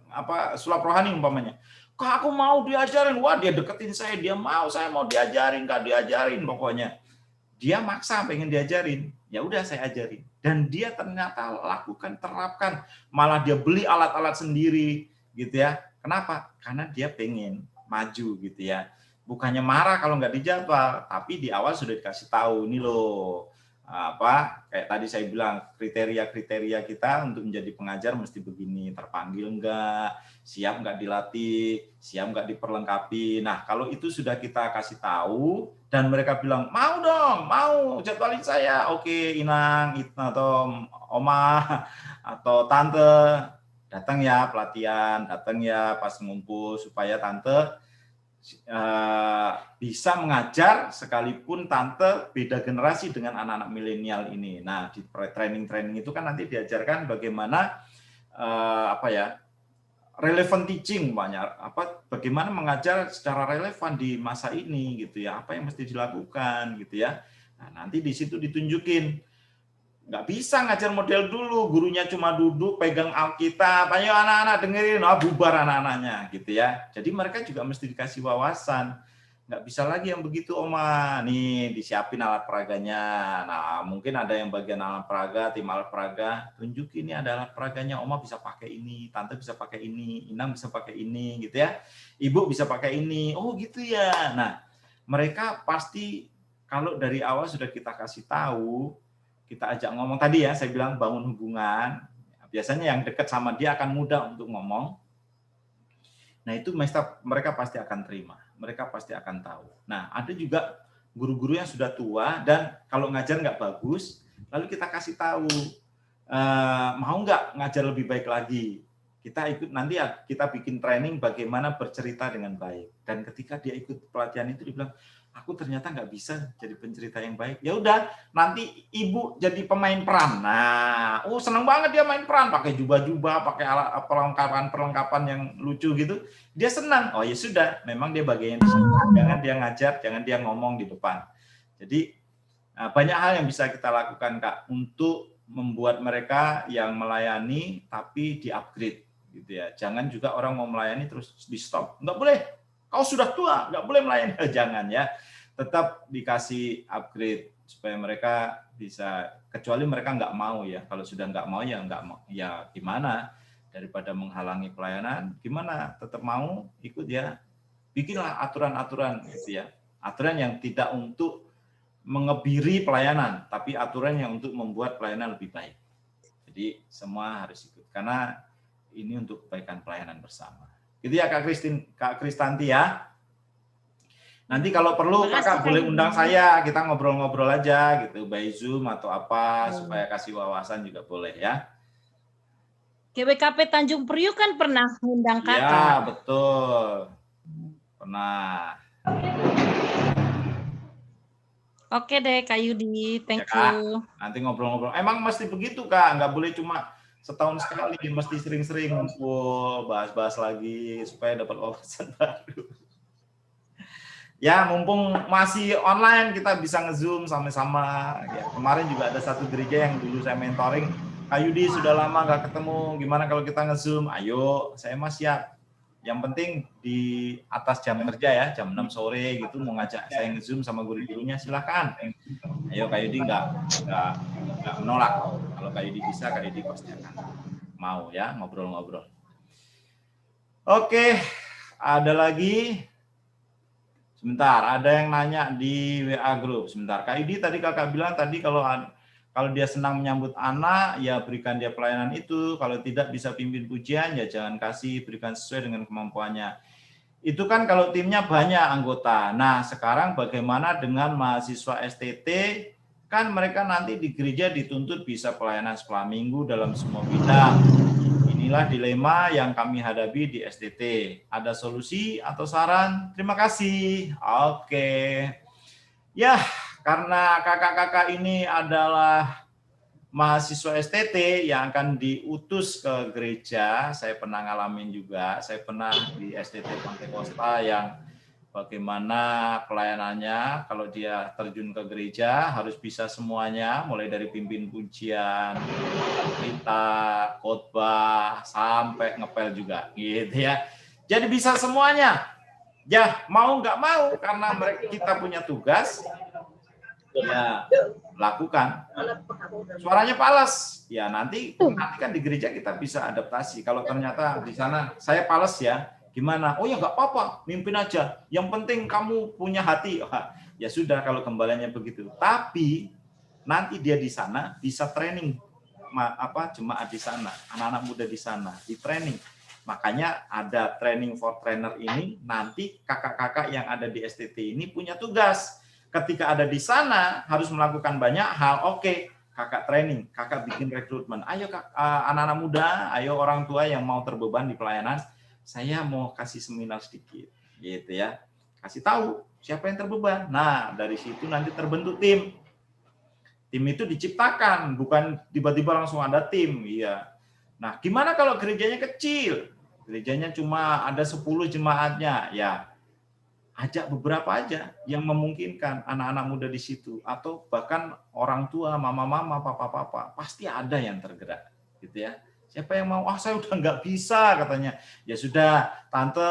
sulap rohani umpamanya. Kak, aku mau diajarin. Wah, dia deketin saya, dia mau, saya mau diajarin, Kak, diajarin pokoknya. Dia maksa pengen diajarin. Ya udah saya ajarin. Dan dia ternyata lakukan, terapkan. Malah dia beli alat-alat sendiri gitu ya. Kenapa? Karena dia pengen maju gitu ya. Bukannya marah kalau nggak dijadwal, tapi di awal sudah dikasih tahu ini loh. Kayak tadi saya bilang kriteria-kriteria kita untuk menjadi pengajar mesti begini, terpanggil enggak, siap nggak dilatih, siap nggak diperlengkapi. Nah kalau itu sudah kita kasih tahu dan mereka bilang mau dong, mau jadwalin saya, oke Inang atau Oma atau Tante datang ya pelatihan, datang ya pas ngumpul supaya Tante bisa mengajar sekalipun Tante beda generasi dengan anak-anak milenial ini. Nah, di training-training itu kan nanti diajarkan bagaimana relevant teaching banyak bagaimana mengajar secara relevan di masa ini gitu ya. Apa yang mesti dilakukan gitu ya. Nah, nanti di situ ditunjukin. Nggak bisa ngajar model dulu, gurunya cuma duduk pegang Alkitab, ayo anak-anak dengerin, bubar anak-anaknya gitu ya. Jadi mereka juga mesti dikasih wawasan. Nggak bisa lagi yang begitu Oma, nih disiapin alat peraganya. Nah mungkin ada yang bagian alat peraga, tim alat peraga, tunjukin ini ada alat peraganya, Oma bisa pakai ini, Tante bisa pakai ini, Inang bisa pakai ini gitu ya. Ibu bisa pakai ini, oh gitu ya. Nah mereka pasti kalau dari awal sudah kita kasih tahu, kita ajak ngomong tadi ya, saya bilang bangun hubungan. Biasanya yang dekat sama dia akan mudah untuk ngomong. Nah itu mereka pasti akan terima, mereka pasti akan tahu. Nah ada juga guru-guru yang sudah tua dan kalau ngajar nggak bagus, lalu kita kasih tahu, mau nggak ngajar lebih baik lagi. Kita ikut nanti ya, kita bikin training bagaimana bercerita dengan baik. Dan ketika dia ikut pelatihan itu dia bilang, aku ternyata nggak bisa jadi pencerita yang baik. Ya udah, nanti ibu jadi pemain peran. Nah, seneng banget dia main peran, pakai jubah-jubah, pakai alat perlengkapan yang lucu gitu. Dia senang. Oh ya sudah, memang dia bagian di sini. Jangan dia ngajar, jangan dia ngomong di depan. Jadi banyak hal yang bisa kita lakukan Kak untuk membuat mereka yang melayani tapi di-upgrade gitu ya. Jangan juga orang mau melayani terus di-stop. Nggak boleh. Kau sudah tua, nggak boleh melayani. Jangan ya. Tetap dikasih upgrade supaya mereka bisa, kecuali mereka nggak mau ya. Kalau sudah nggak mau ya nggak mau. Ya gimana? Daripada menghalangi pelayanan, gimana? Tetap mau ikut ya. Bikinlah aturan-aturan gitu ya. Aturan yang tidak untuk mengebiri pelayanan, tapi aturan yang untuk membuat pelayanan lebih baik. Jadi semua harus ikut karena ini untuk kebaikan pelayanan bersama. Gitu ya Kak Kristanti ya. Nanti kalau perlu Makasih, kakak Kak boleh Yudi. undang saya, kita ngobrol-ngobrol aja gitu, by Zoom atau apa, supaya kasih wawasan juga boleh ya. GWKP Tanjung Priuk kan pernah ngundang Iya, kakak. betul. Pernah. Oke deh, Kak Yudi. Ya, Thank Kak. you. Nanti ngobrol-ngobrol. Emang mesti begitu, Kak. Nggak boleh cuma setahun sekali, mesti sering-sering ngumpul, bahas-bahas lagi, supaya dapat wawasan baru. Ya, mumpung masih online, kita bisa nge-zoom sama-sama. Ya, kemarin juga ada satu gereja yang dulu saya mentoring. Kak Yudi, sudah lama nggak ketemu, gimana kalau kita nge-zoom? Ayo, saya mah siap. Yang penting di atas jam kerja ya, jam 6 sore gitu, mau ngajak saya nge-zoom sama guru-gurunya, silakan. Ayo, Kak Yudi nggak menolak. Kalau Kak Yudi bisa, Kak Yudi pasti akan mau ya, ngobrol-ngobrol. Oke, ada lagi? Sebentar, ada yang nanya di WA Group. Sebentar, Kak Yudi tadi kakak bilang tadi kalau dia senang menyambut anak, ya berikan dia pelayanan itu. Kalau tidak bisa pimpin pujian, ya jangan kasih, berikan sesuai dengan kemampuannya. Itu kan kalau timnya banyak anggota. Nah, sekarang bagaimana dengan mahasiswa STT? Kan mereka nanti di gereja dituntut bisa pelayanan sekolah minggu dalam semua bidang. Inilah dilema yang kami hadapi di STT. Ada solusi atau saran? Terima kasih. Oke. Ya, karena kakak-kakak ini adalah mahasiswa STT yang akan diutus ke gereja, saya pernah ngalamin juga. Saya pernah di STT Pantai Kosta yang bagaimana pelayanannya kalau dia terjun ke gereja harus bisa semuanya, mulai dari pimpin pujian, berita, khotbah, sampai ngepel juga gitu ya. Jadi bisa semuanya. Ya, mau nggak mau karena kita punya tugas, ya lakukan. Suaranya pales, ya nanti kan di gereja kita bisa adaptasi. Kalau ternyata di sana saya pales ya, gimana? Oh ya nggak apa-apa, mimpin aja. Yang penting kamu punya hati. Ya sudah kalau kembaliannya begitu. Tapi nanti dia di sana bisa training jemaat di sana, anak-anak muda di sana, di training. Makanya ada training for trainer ini, nanti kakak-kakak yang ada di STT ini punya tugas. Ketika ada di sana harus melakukan banyak hal. Oke, kakak training, kakak bikin rekrutmen. Ayo anak-anak muda, ayo orang tua yang mau terbeban di pelayanan, saya mau kasih seminar sedikit, gitu ya. Kasih tahu siapa yang terbeban. Nah, dari situ nanti terbentuk tim. Tim itu diciptakan, bukan tiba-tiba langsung ada tim. Iya. Nah, gimana kalau gerejanya kecil? Gerejanya cuma ada 10 jemaatnya, ya. Ajak beberapa aja yang memungkinkan anak-anak muda di situ, atau bahkan orang tua, mama-mama, papa-papa, pasti ada yang tergerak, gitu ya. Siapa yang mau? Saya udah nggak bisa katanya. Ya sudah, tante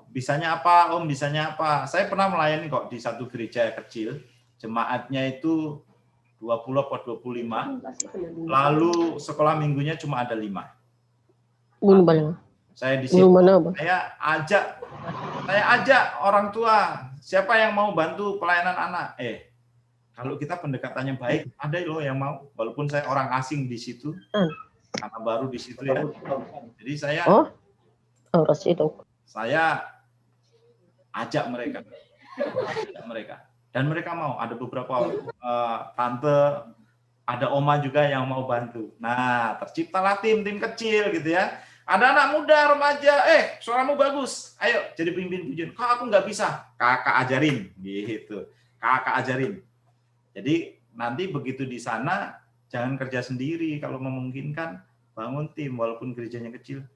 bisanya apa, om bisanya apa. Saya pernah melayani kok di satu gereja kecil, jemaatnya itu 20 atau 25, lalu sekolah minggunya cuma ada 5. Saya di situ, saya ajak orang tua, siapa yang mau bantu pelayanan anak? Kalau kita pendekatannya baik, ada loh yang mau, walaupun saya orang asing di situ, karena baru di situ ya. Jadi saya ajak mereka. Dan mereka mau, ada beberapa tante, ada oma juga yang mau bantu. Nah, terciptalah tim kecil gitu ya. Ada anak muda, remaja, suaramu bagus, ayo jadi pimpin pujian. Kak, aku nggak bisa, kakak ajarin, gitu. Kakak ajarin. Jadi nanti begitu di sana, jangan kerja sendiri. Kalau memungkinkan, bangun tim, walaupun gerejanya kecil,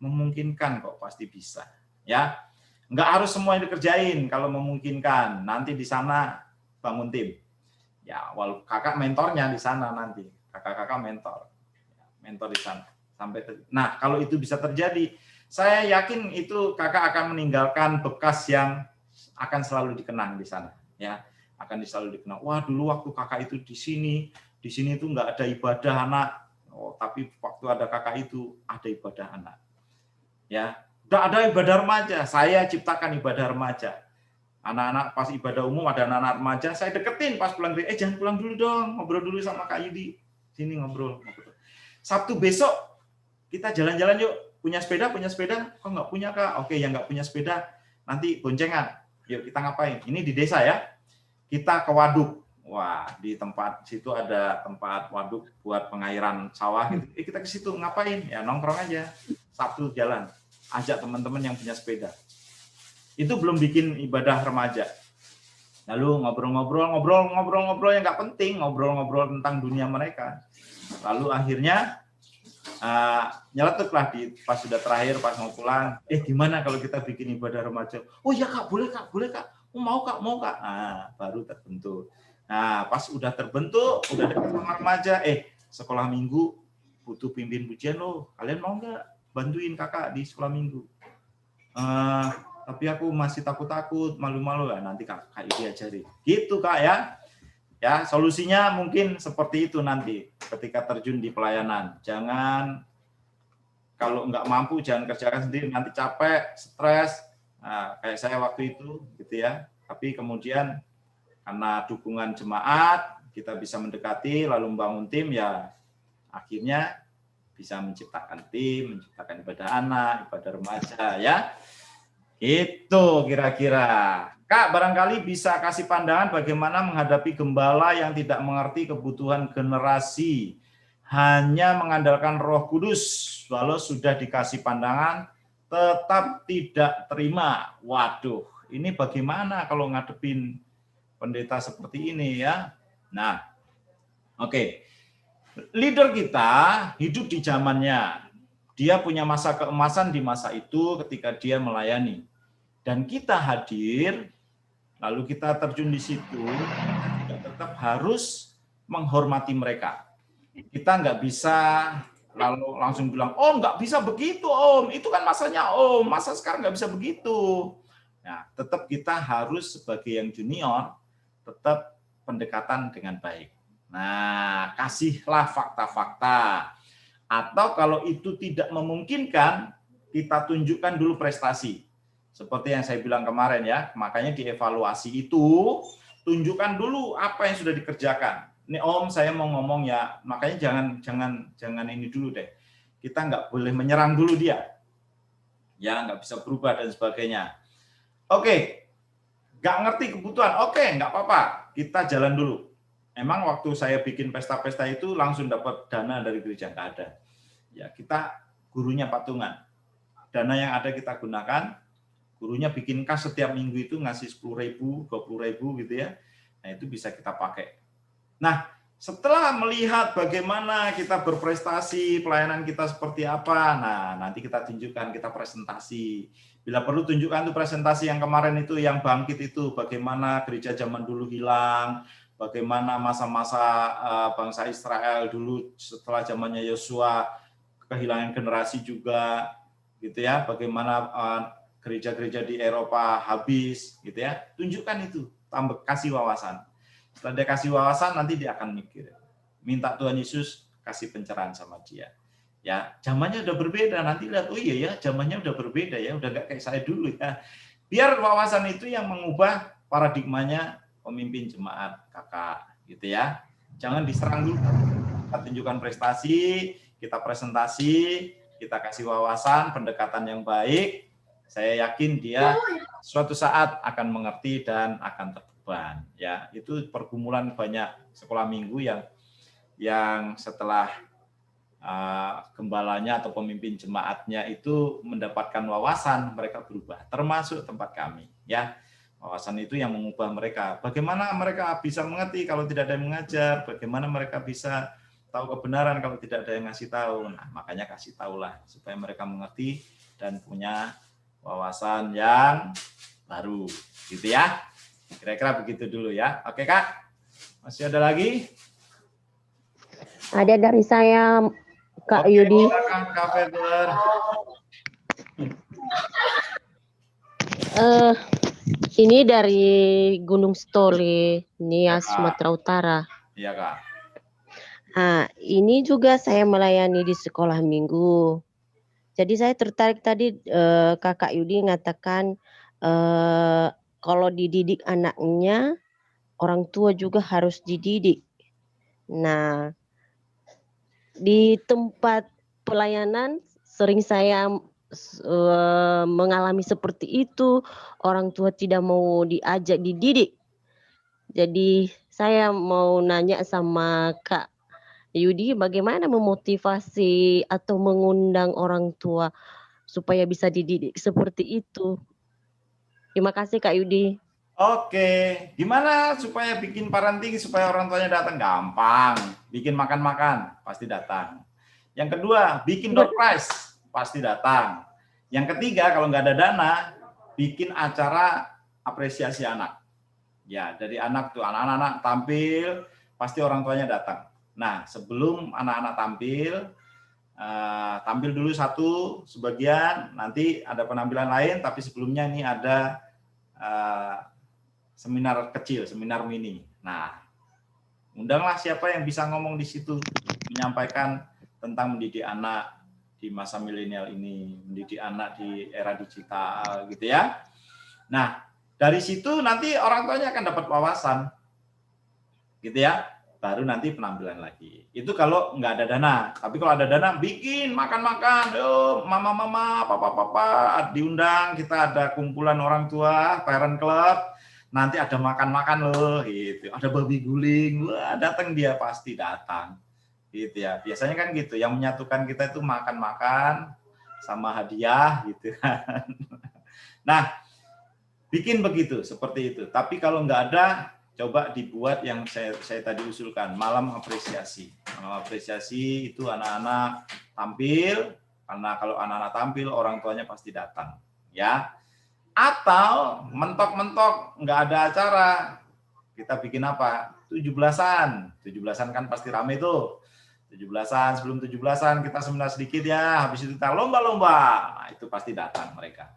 memungkinkan kok, pasti bisa. Ya, nggak harus semua dikerjain. Kalau memungkinkan, nanti di sana bangun tim. Ya, walaupun kakak mentornya di sana nanti, kakak-kakak mentor di sana. Nah, kalau itu bisa terjadi, saya yakin itu kakak akan meninggalkan bekas yang akan selalu dikenang di sana, ya, akan selalu dikenang. Wah, dulu waktu kakak itu di sini tuh nggak ada ibadah anak, tapi waktu ada kakak itu ada ibadah anak, ya. Nggak ada ibadah remaja, saya ciptakan ibadah remaja. Anak-anak pas ibadah umum ada anak-anak remaja, saya deketin pas pulang gereja, jangan pulang dulu dong, ngobrol dulu sama Kak Yudi, sini ngobrol. Sabtu besok kita jalan-jalan yuk, punya sepeda, kok nggak punya Kak? Oke, yang nggak punya sepeda nanti boncengan, yuk kita ngapain? Ini di desa ya, kita ke waduk. Wah, di tempat situ ada tempat waduk buat pengairan sawah gitu. Kita ke situ ngapain? Ya nongkrong aja, Sabtu jalan, ajak teman-teman yang punya sepeda. Itu belum bikin ibadah remaja. Lalu ngobrol yang nggak penting, ngobrol tentang dunia mereka. Lalu akhirnya nyeletuklah pas sudah terakhir, pas mau pulang, gimana kalau kita bikin ibadah remaja? Oh ya kak, boleh kak, mau kak. Nah, baru terbentuk. Nah, pas udah terbentuk, udah dekat sama remaja, sekolah minggu butuh pimpin pujian loh, kalian mau nggak bantuin kakak di sekolah minggu? Tapi aku masih takut-takut, malu-malu ya, nanti kak diajari. Gitu kak ya. Ya, solusinya mungkin seperti itu nanti ketika terjun di pelayanan. Jangan, kalau nggak mampu jangan kerjakan sendiri, nanti capek, stres. Nah, kayak saya waktu itu gitu ya. Tapi kemudian karena dukungan jemaat, kita bisa mendekati lalu membangun tim, ya akhirnya bisa menciptakan tim, menciptakan ibadah anak, ibadah remaja ya. Itu kira-kira. Kak, barangkali bisa kasih pandangan bagaimana menghadapi gembala yang tidak mengerti kebutuhan generasi, hanya mengandalkan Roh Kudus, walau sudah dikasih pandangan, tetap tidak terima. Waduh, ini bagaimana kalau ngadepin pendeta seperti ini ya? Nah, oke. Leader kita hidup di zamannya. Dia punya masa keemasan di masa itu ketika dia melayani. Dan kita hadir, lalu kita terjun di situ, kita tetap harus menghormati mereka. Kita nggak bisa lalu langsung bilang, oh nggak bisa begitu om, itu kan masanya om, masa sekarang nggak bisa begitu. Nah, tetap kita harus sebagai yang junior, tetap pendekatan dengan baik. Nah, kasihlah fakta-fakta. Atau kalau itu tidak memungkinkan, kita tunjukkan dulu prestasi. Seperti yang saya bilang kemarin ya, makanya dievaluasi itu, tunjukkan dulu apa yang sudah dikerjakan. Ini om, saya mau ngomong ya, makanya jangan ini dulu deh. Kita nggak boleh menyerang dulu dia. Ya, nggak bisa berubah dan sebagainya. Oke, nggak ngerti kebutuhan, oke, nggak apa-apa, kita jalan dulu. Emang waktu saya bikin pesta-pesta itu langsung dapat dana dari gereja, nggak ada. Ya, kita gurunya patungan. Dana yang ada kita gunakan, gurunya bikin kas setiap minggu itu ngasih 10.000, 20.000 gitu ya. Nah, itu bisa kita pakai. Nah, setelah melihat bagaimana kita berprestasi, pelayanan kita seperti apa, nah nanti kita tunjukkan, kita presentasi. Bila perlu tunjukkan tuh presentasi yang kemarin itu, yang bangkit itu, bagaimana gereja zaman dulu hilang, bagaimana masa-masa bangsa Israel dulu setelah zamannya Yosua kehilangan generasi juga, gitu ya, bagaimana gereja-gereja di Eropa habis, gitu ya, tunjukkan itu, tambah kasih wawasan. Setelah dia kasih wawasan, nanti dia akan mikir, minta Tuhan Yesus kasih pencerahan sama dia. Ya, zamannya udah berbeda, nanti lihat, oh iya ya, zamannya udah berbeda ya, udah nggak kayak saya dulu ya. Biar wawasan itu yang mengubah paradigmanya pemimpin jemaat kakak, gitu ya. Jangan diserang dulu, kita tunjukkan prestasi, kita presentasi, kita kasih wawasan, pendekatan yang baik. Saya yakin dia suatu saat akan mengerti dan akan terbeban. Ya, itu pergumulan banyak sekolah minggu yang setelah gembalanya atau pemimpin jemaatnya itu mendapatkan wawasan, mereka berubah. Termasuk tempat kami. Ya, wawasan itu yang mengubah mereka. Bagaimana mereka bisa mengerti kalau tidak ada yang mengajar? Bagaimana mereka bisa tahu kebenaran kalau tidak ada yang ngasih tahu? Nah, makanya kasih tahulah supaya mereka mengerti dan punya wawasan yang baru, gitu ya. Kira-kira begitu dulu ya. Oke Kak, masih ada lagi? Ada dari saya, Kak Yudi. Silakan Kak Feder. Ini dari Gunung Stoli, Nias, Sumatera Utara. Iya Kak. Nah, ini juga saya melayani di sekolah minggu. Jadi saya tertarik tadi Kakak Yudi mengatakan kalau dididik anaknya, orang tua juga harus dididik. Nah, di tempat pelayanan sering saya mengalami seperti itu, orang tua tidak mau diajak dididik. Jadi saya mau nanya sama Kak Yudi, bagaimana memotivasi atau mengundang orang tua supaya bisa dididik seperti itu? Terima kasih Kak Yudi. Oke, gimana supaya bikin parenting supaya orang tuanya datang? Gampang, bikin makan-makan, pasti datang. Yang kedua, bikin door prize, pasti datang. Yang ketiga, kalau nggak ada dana, bikin acara apresiasi anak. Ya, dari anak tuh, anak-anak tampil, pasti orang tuanya datang. Nah, sebelum anak-anak tampil dulu satu sebagian, nanti ada penampilan lain, tapi sebelumnya ini ada seminar kecil, seminar mini. Nah, undanglah siapa yang bisa ngomong di situ, menyampaikan tentang mendidik anak di masa milenial ini, mendidik anak di era digital, gitu ya. Nah, dari situ nanti orang tuanya akan dapat wawasan, gitu ya. Baru nanti penampilan lagi. Itu kalau nggak ada dana. Tapi kalau ada dana, bikin makan-makan. Yo, mama-mama, papa-papa, diundang. Kita ada kumpulan orang tua, parent club. Nanti ada makan-makan loh, gitu. Ada babi guling, wah datang dia pasti datang, gitu ya. Biasanya kan gitu. Yang menyatukan kita itu makan-makan sama hadiah, gitu kan. Nah, bikin begitu, seperti itu. Tapi kalau nggak ada, coba dibuat yang saya tadi usulkan, malam apresiasi. Malam apresiasi itu anak-anak tampil, karena kalau anak-anak tampil orang tuanya pasti datang, ya. Atau mentok-mentok nggak ada acara, kita bikin apa? 17-an. 17-an kan pasti rame tuh. 17-an, sebelum 17-an kita seminar sedikit ya, habis itu kita lomba-lomba. Nah, itu pasti datang mereka.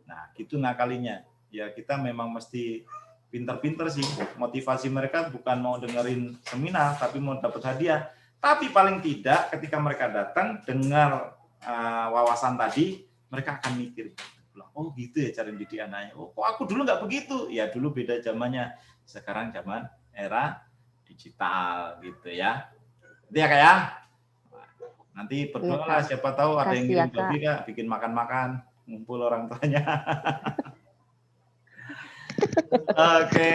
Nah, gitu ngakalinya. Ya kita memang mesti pinter-pinter sih, motivasi mereka bukan mau dengerin seminar, tapi mau dapat hadiah. Tapi paling tidak ketika mereka datang dengar wawasan tadi, mereka akan mikir, oh gitu ya cara didik anaknya. Oh kok aku dulu nggak begitu? Ya dulu beda zamannya, sekarang zaman era digital gitu ya. Itu ya Kak ya. Nanti berdoa siapa tahu ada yang ngirim babi Kak, bikin makan-makan, ngumpul orang tuanya. Oke.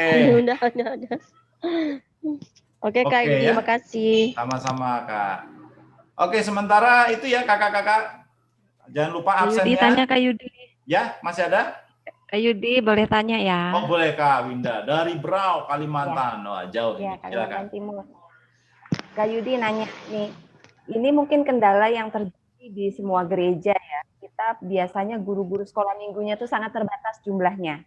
Oke Kak Yudi, terima kasih. Sama-sama Kak. Oke, sementara itu ya kakak-kakak. Jangan lupa absen Yudi ya. tanya Kak Yudi. Ya, masih ada? Kak Yudi boleh tanya ya. Oh boleh Kak Winda. Dari Brau, Kalimantan. Wah jauh Ya, ini. Silakan. Kalimantan Timur. Kak Yudi nanya nih, ini mungkin kendala yang terjadi di semua gereja ya. Kita biasanya guru-guru sekolah minggunya itu sangat terbatas jumlahnya.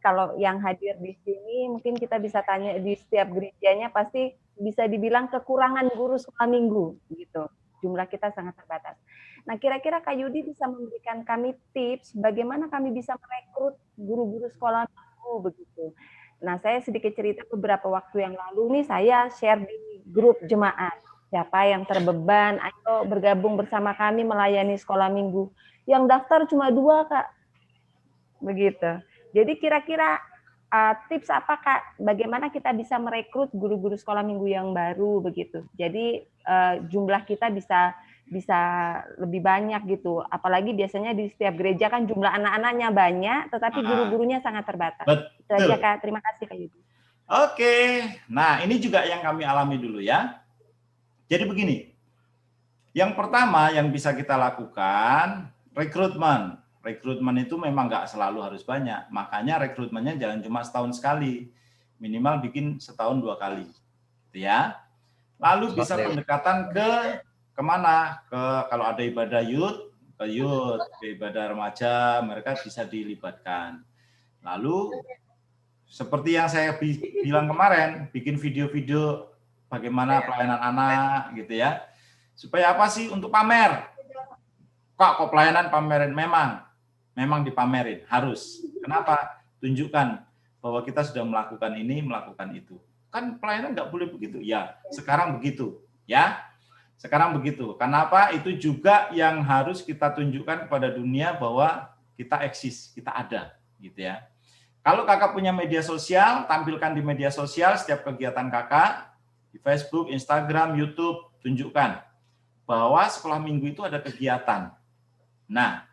Kalau yang hadir di sini mungkin kita bisa tanya di setiap gerejanya pasti bisa dibilang kekurangan guru sekolah minggu gitu. Jumlah kita sangat terbatas. Nah, kira-kira Kak Yudi bisa memberikan kami tips bagaimana kami bisa merekrut guru-guru sekolah minggu begitu. Nah, saya sedikit cerita beberapa waktu yang lalu nih saya share di grup jemaat. Siapa yang terbeban, ayo bergabung bersama kami melayani sekolah minggu. Yang daftar cuma 2, Kak. Begitu. Jadi kira-kira tips apa Kak? Bagaimana kita bisa merekrut guru-guru sekolah minggu yang baru begitu? Jadi jumlah kita bisa lebih banyak gitu. Apalagi biasanya di setiap gereja kan jumlah anak-anaknya banyak, tetapi guru-gurunya sangat terbatas. Itu aja Kak. Terima kasih Kak Yudi. Oke. Nah ini juga yang kami alami dulu ya. Jadi begini. Yang pertama yang bisa kita lakukan rekrutmen. Rekrutmen itu memang nggak selalu harus banyak, makanya rekrutmennya jangan cuma setahun sekali, minimal bikin setahun 2 kali, gitu ya. Lalu bisa pendekatan ke kemana? Kalau ada ibadah youth, ke ibadah remaja, mereka bisa dilibatkan. Lalu seperti yang saya bilang kemarin, bikin video-video bagaimana pelayanan anak, gitu ya. Supaya apa sih? Untuk pamer. Kok pelayanan pamerin? Memang dipamerin, harus. Kenapa? Tunjukkan bahwa kita sudah melakukan ini, melakukan itu. Kan pelayanan nggak boleh begitu. Ya, sekarang begitu. Ya, sekarang begitu. Kenapa? Itu juga yang harus kita tunjukkan kepada dunia bahwa kita eksis, kita ada. Gitu ya. Kalau kakak punya media sosial, tampilkan di media sosial setiap kegiatan kakak, di Facebook, Instagram, YouTube, tunjukkan bahwa sekolah minggu itu ada kegiatan. Nah,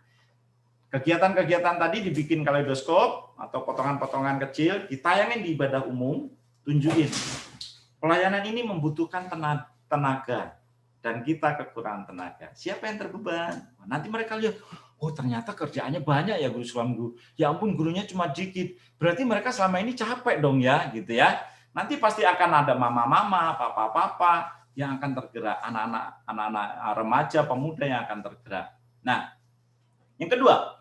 kegiatan-kegiatan tadi dibikin kaleidoskop atau potongan-potongan kecil, ditayangin di ibadah umum, tunjukin. Pelayanan ini membutuhkan tenaga, dan kita kekurangan tenaga. Siapa yang terbeban? Nanti mereka lihat, oh ternyata kerjaannya banyak ya guru sekolah minggu. Ya ampun, gurunya cuma dikit. Berarti mereka selama ini capek dong ya, gitu ya. Nanti pasti akan ada mama-mama, papa-papa yang akan tergerak, anak-anak remaja, pemuda yang akan tergerak. Nah, yang kedua,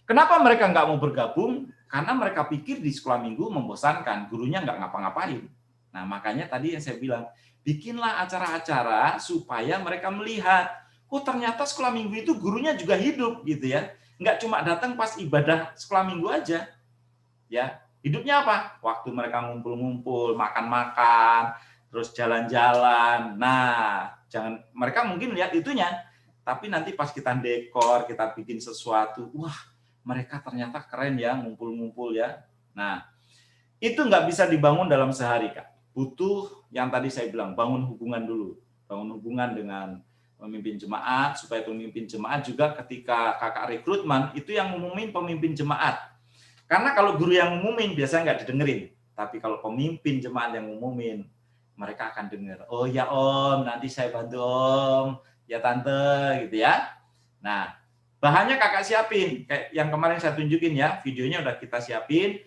kenapa mereka nggak mau bergabung? Karena mereka pikir di sekolah minggu membosankan, gurunya nggak ngapa-ngapain. Nah, makanya tadi yang saya bilang, bikinlah acara-acara supaya mereka melihat, oh ternyata sekolah minggu itu gurunya juga hidup gitu ya. Nggak cuma datang pas ibadah sekolah minggu aja. Ya, hidupnya apa? Waktu mereka ngumpul-ngumpul, makan-makan, terus jalan-jalan. Nah, mereka mungkin lihat itunya, tapi nanti pas kita dekor, kita bikin sesuatu, wah mereka ternyata keren ya, ngumpul-ngumpul ya. Nah, itu nggak bisa dibangun dalam sehari, Kak. Butuh yang tadi saya bilang, bangun hubungan dulu. Bangun hubungan dengan pemimpin jemaat, supaya pemimpin jemaat juga ketika kakak rekrutmen, itu yang ngumumin pemimpin jemaat. Karena kalau guru yang ngumumin, biasanya nggak didengerin. Tapi kalau pemimpin jemaat yang ngumumin, mereka akan dengar. Oh ya Om, nanti saya bantu Om. Ya Tante, gitu ya. Nah, bahannya kakak siapin. Kayak yang kemarin saya tunjukin ya, videonya udah kita siapin.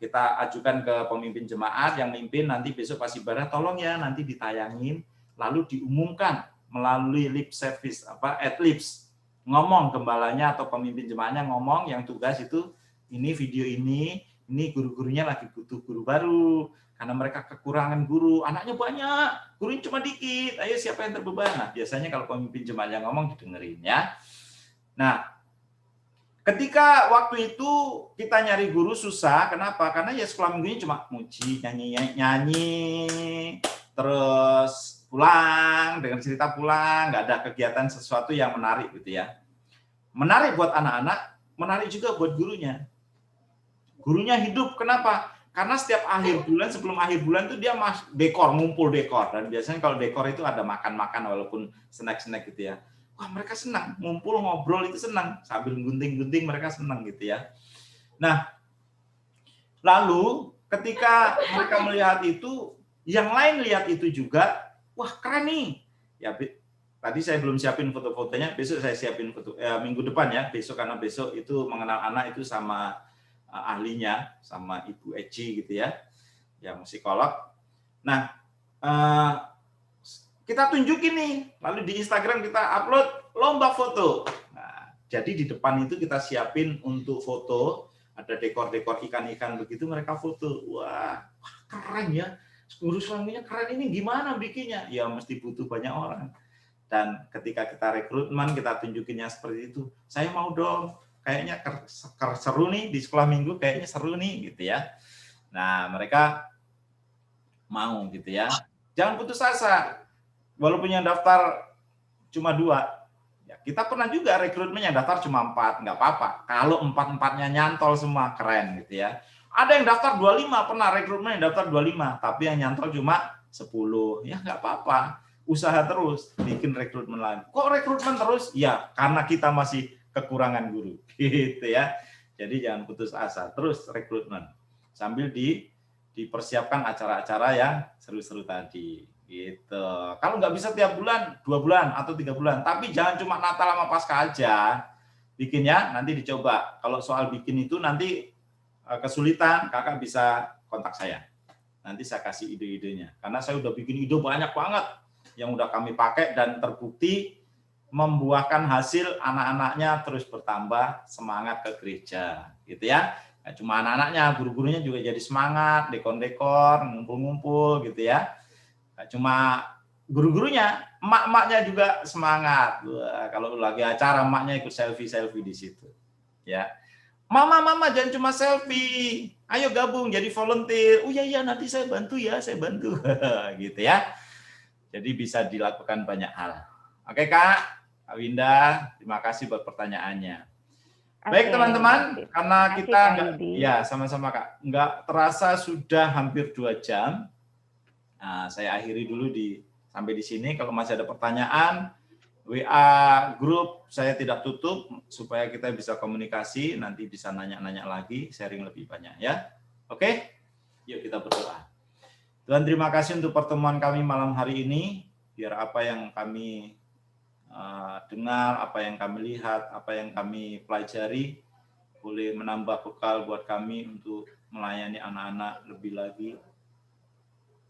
Kita ajukan ke pemimpin jemaat yang mimpin, nanti besok pas ibadah, tolong ya nanti ditayangin, lalu diumumkan melalui lip service, ad-libs. Ngomong gembalanya atau pemimpin jemaatnya ngomong, yang tugas itu, ini video ini guru-gurunya lagi butuh guru baru, karena mereka kekurangan guru, anaknya banyak, gurunya cuma dikit, ayo siapa yang terbeban? Nah, biasanya kalau pemimpin jemaat yang ngomong didengerin ya. Nah, ketika waktu itu kita nyari guru susah, kenapa? Karena ya sekolah minggunya cuma muji, nyanyi, terus pulang, dengan cerita pulang, nggak ada kegiatan sesuatu yang menarik gitu ya. Menarik buat anak-anak, menarik juga buat gurunya. Gurunya hidup, kenapa? Karena setiap akhir bulan, sebelum akhir bulan itu dia ngumpul dekor. Dan biasanya kalau dekor itu ada makan-makan walaupun snack-snack gitu ya. Wah mereka senang, ngumpul ngobrol itu senang. Sambil gunting-gunting mereka senang gitu ya. Nah, lalu ketika mereka melihat itu, yang lain lihat itu juga, wah keren nih. Ya, tadi saya belum siapin foto-fotonya, besok saya siapin foto minggu depan ya. Besok karena besok itu mengenal anak itu sama ahlinya, sama Ibu Eci gitu ya, yang psikolog. Nah, kita tunjukin nih, lalu di Instagram kita upload lomba foto. Nah, jadi di depan itu kita siapin untuk foto, ada dekor-dekor ikan-ikan begitu, mereka foto. Wah, keren ya, guru suaminya keren, ini gimana bikinnya? Ya mesti butuh banyak orang. Dan ketika kita rekrutmen, kita tunjukinnya seperti itu. Saya mau dong, kayaknya seru nih di sekolah minggu, kayaknya seru nih gitu ya. Nah, mereka mau gitu ya. Jangan putus asa. Walaupun yang daftar cuma 2, ya kita pernah juga rekrutmen yang daftar cuma 4, nggak apa-apa. Kalau 4-4-nya nyantol semua, keren gitu ya. Ada yang daftar 25, pernah rekrutmen yang daftar 25, tapi yang nyantol cuma 10. Ya nggak apa-apa. Usaha terus, bikin rekrutmen lagi. Kok rekrutmen terus? Ya, karena kita masih kekurangan guru, gitu ya. Jadi jangan putus asa, terus rekrutmen sambil dipersiapkan acara-acara yang seru-seru tadi, gitu. Kalau nggak bisa tiap bulan, 2 bulan atau 3 bulan, tapi jangan cuma Natal sama Paskah aja. Bikinnya nanti dicoba. Kalau soal bikin itu nanti kesulitan, kakak bisa kontak saya. Nanti saya kasih ide-idenya. Karena saya udah bikin ide banyak banget yang udah kami pakai dan terbukti membuahkan hasil, anak-anaknya terus bertambah semangat ke gereja, gitu ya. Nah, cuma anak-anaknya, guru-gurunya juga jadi semangat, dekor-dekor, ngumpul-ngumpul, gitu ya. Nah, cuma guru-gurunya, emak-emaknya juga semangat. Wah, kalau lagi acara, emaknya ikut selfie-selfie di situ, ya. Mama jangan cuma selfie, ayo gabung jadi volunteer. Oh iya nanti saya bantu ya, gitu ya. Jadi bisa dilakukan banyak hal. Oke Kak Winda, terima kasih buat pertanyaannya. Baik teman-teman, karena kita sama-sama Kak, nggak terasa sudah hampir 2 jam. Nah, saya akhiri dulu sampai di sini. Kalau masih ada pertanyaan, WA grup saya tidak tutup supaya kita bisa komunikasi, nanti bisa nanya-nanya lagi, sharing lebih banyak ya. Oke? Yuk kita berdoa. Tuhan, terima kasih untuk pertemuan kami malam hari ini, biar apa yang kami dengar, apa yang kami lihat, apa yang kami pelajari boleh menambah bekal buat kami untuk melayani anak-anak lebih lagi,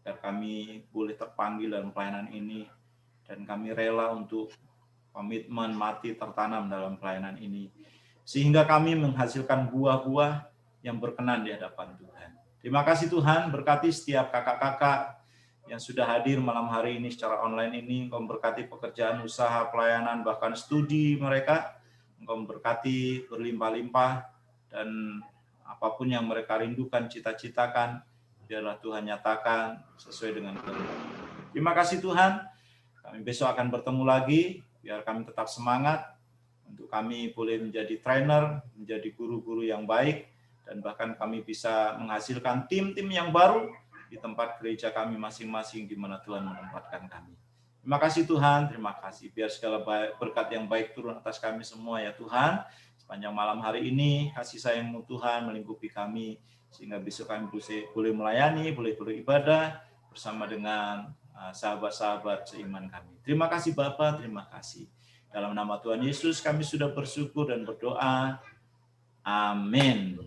biar kami boleh terpanggil dalam pelayanan ini, dan kami rela untuk komitmen mati tertanam dalam pelayanan ini, sehingga kami menghasilkan buah-buah yang berkenan di hadapan Tuhan. Terima kasih Tuhan, berkati setiap kakak-kakak yang sudah hadir malam hari ini secara online ini. Engkau memberkati pekerjaan, usaha, pelayanan, bahkan studi mereka. Engkau memberkati berlimpah-limpah, dan apapun yang mereka rindukan, cita-citakan, biarlah Tuhan nyatakan sesuai dengan kehendak. Terima kasih Tuhan, kami besok akan bertemu lagi. Biar kami tetap semangat, untuk kami boleh menjadi trainer, menjadi guru-guru yang baik, dan bahkan kami bisa menghasilkan tim-tim yang baru di tempat gereja kami masing-masing di mana Tuhan menempatkan kami. Terima kasih Tuhan, terima kasih. Biar segala berkat yang baik turun atas kami semua ya Tuhan. Sepanjang malam hari ini, kasih sayang-Mu Tuhan melingkupi kami, sehingga besok kami boleh melayani, boleh beribadah bersama dengan sahabat-sahabat seiman kami. Terima kasih Bapa, terima kasih. Dalam nama Tuhan Yesus kami sudah bersyukur dan berdoa. Amin.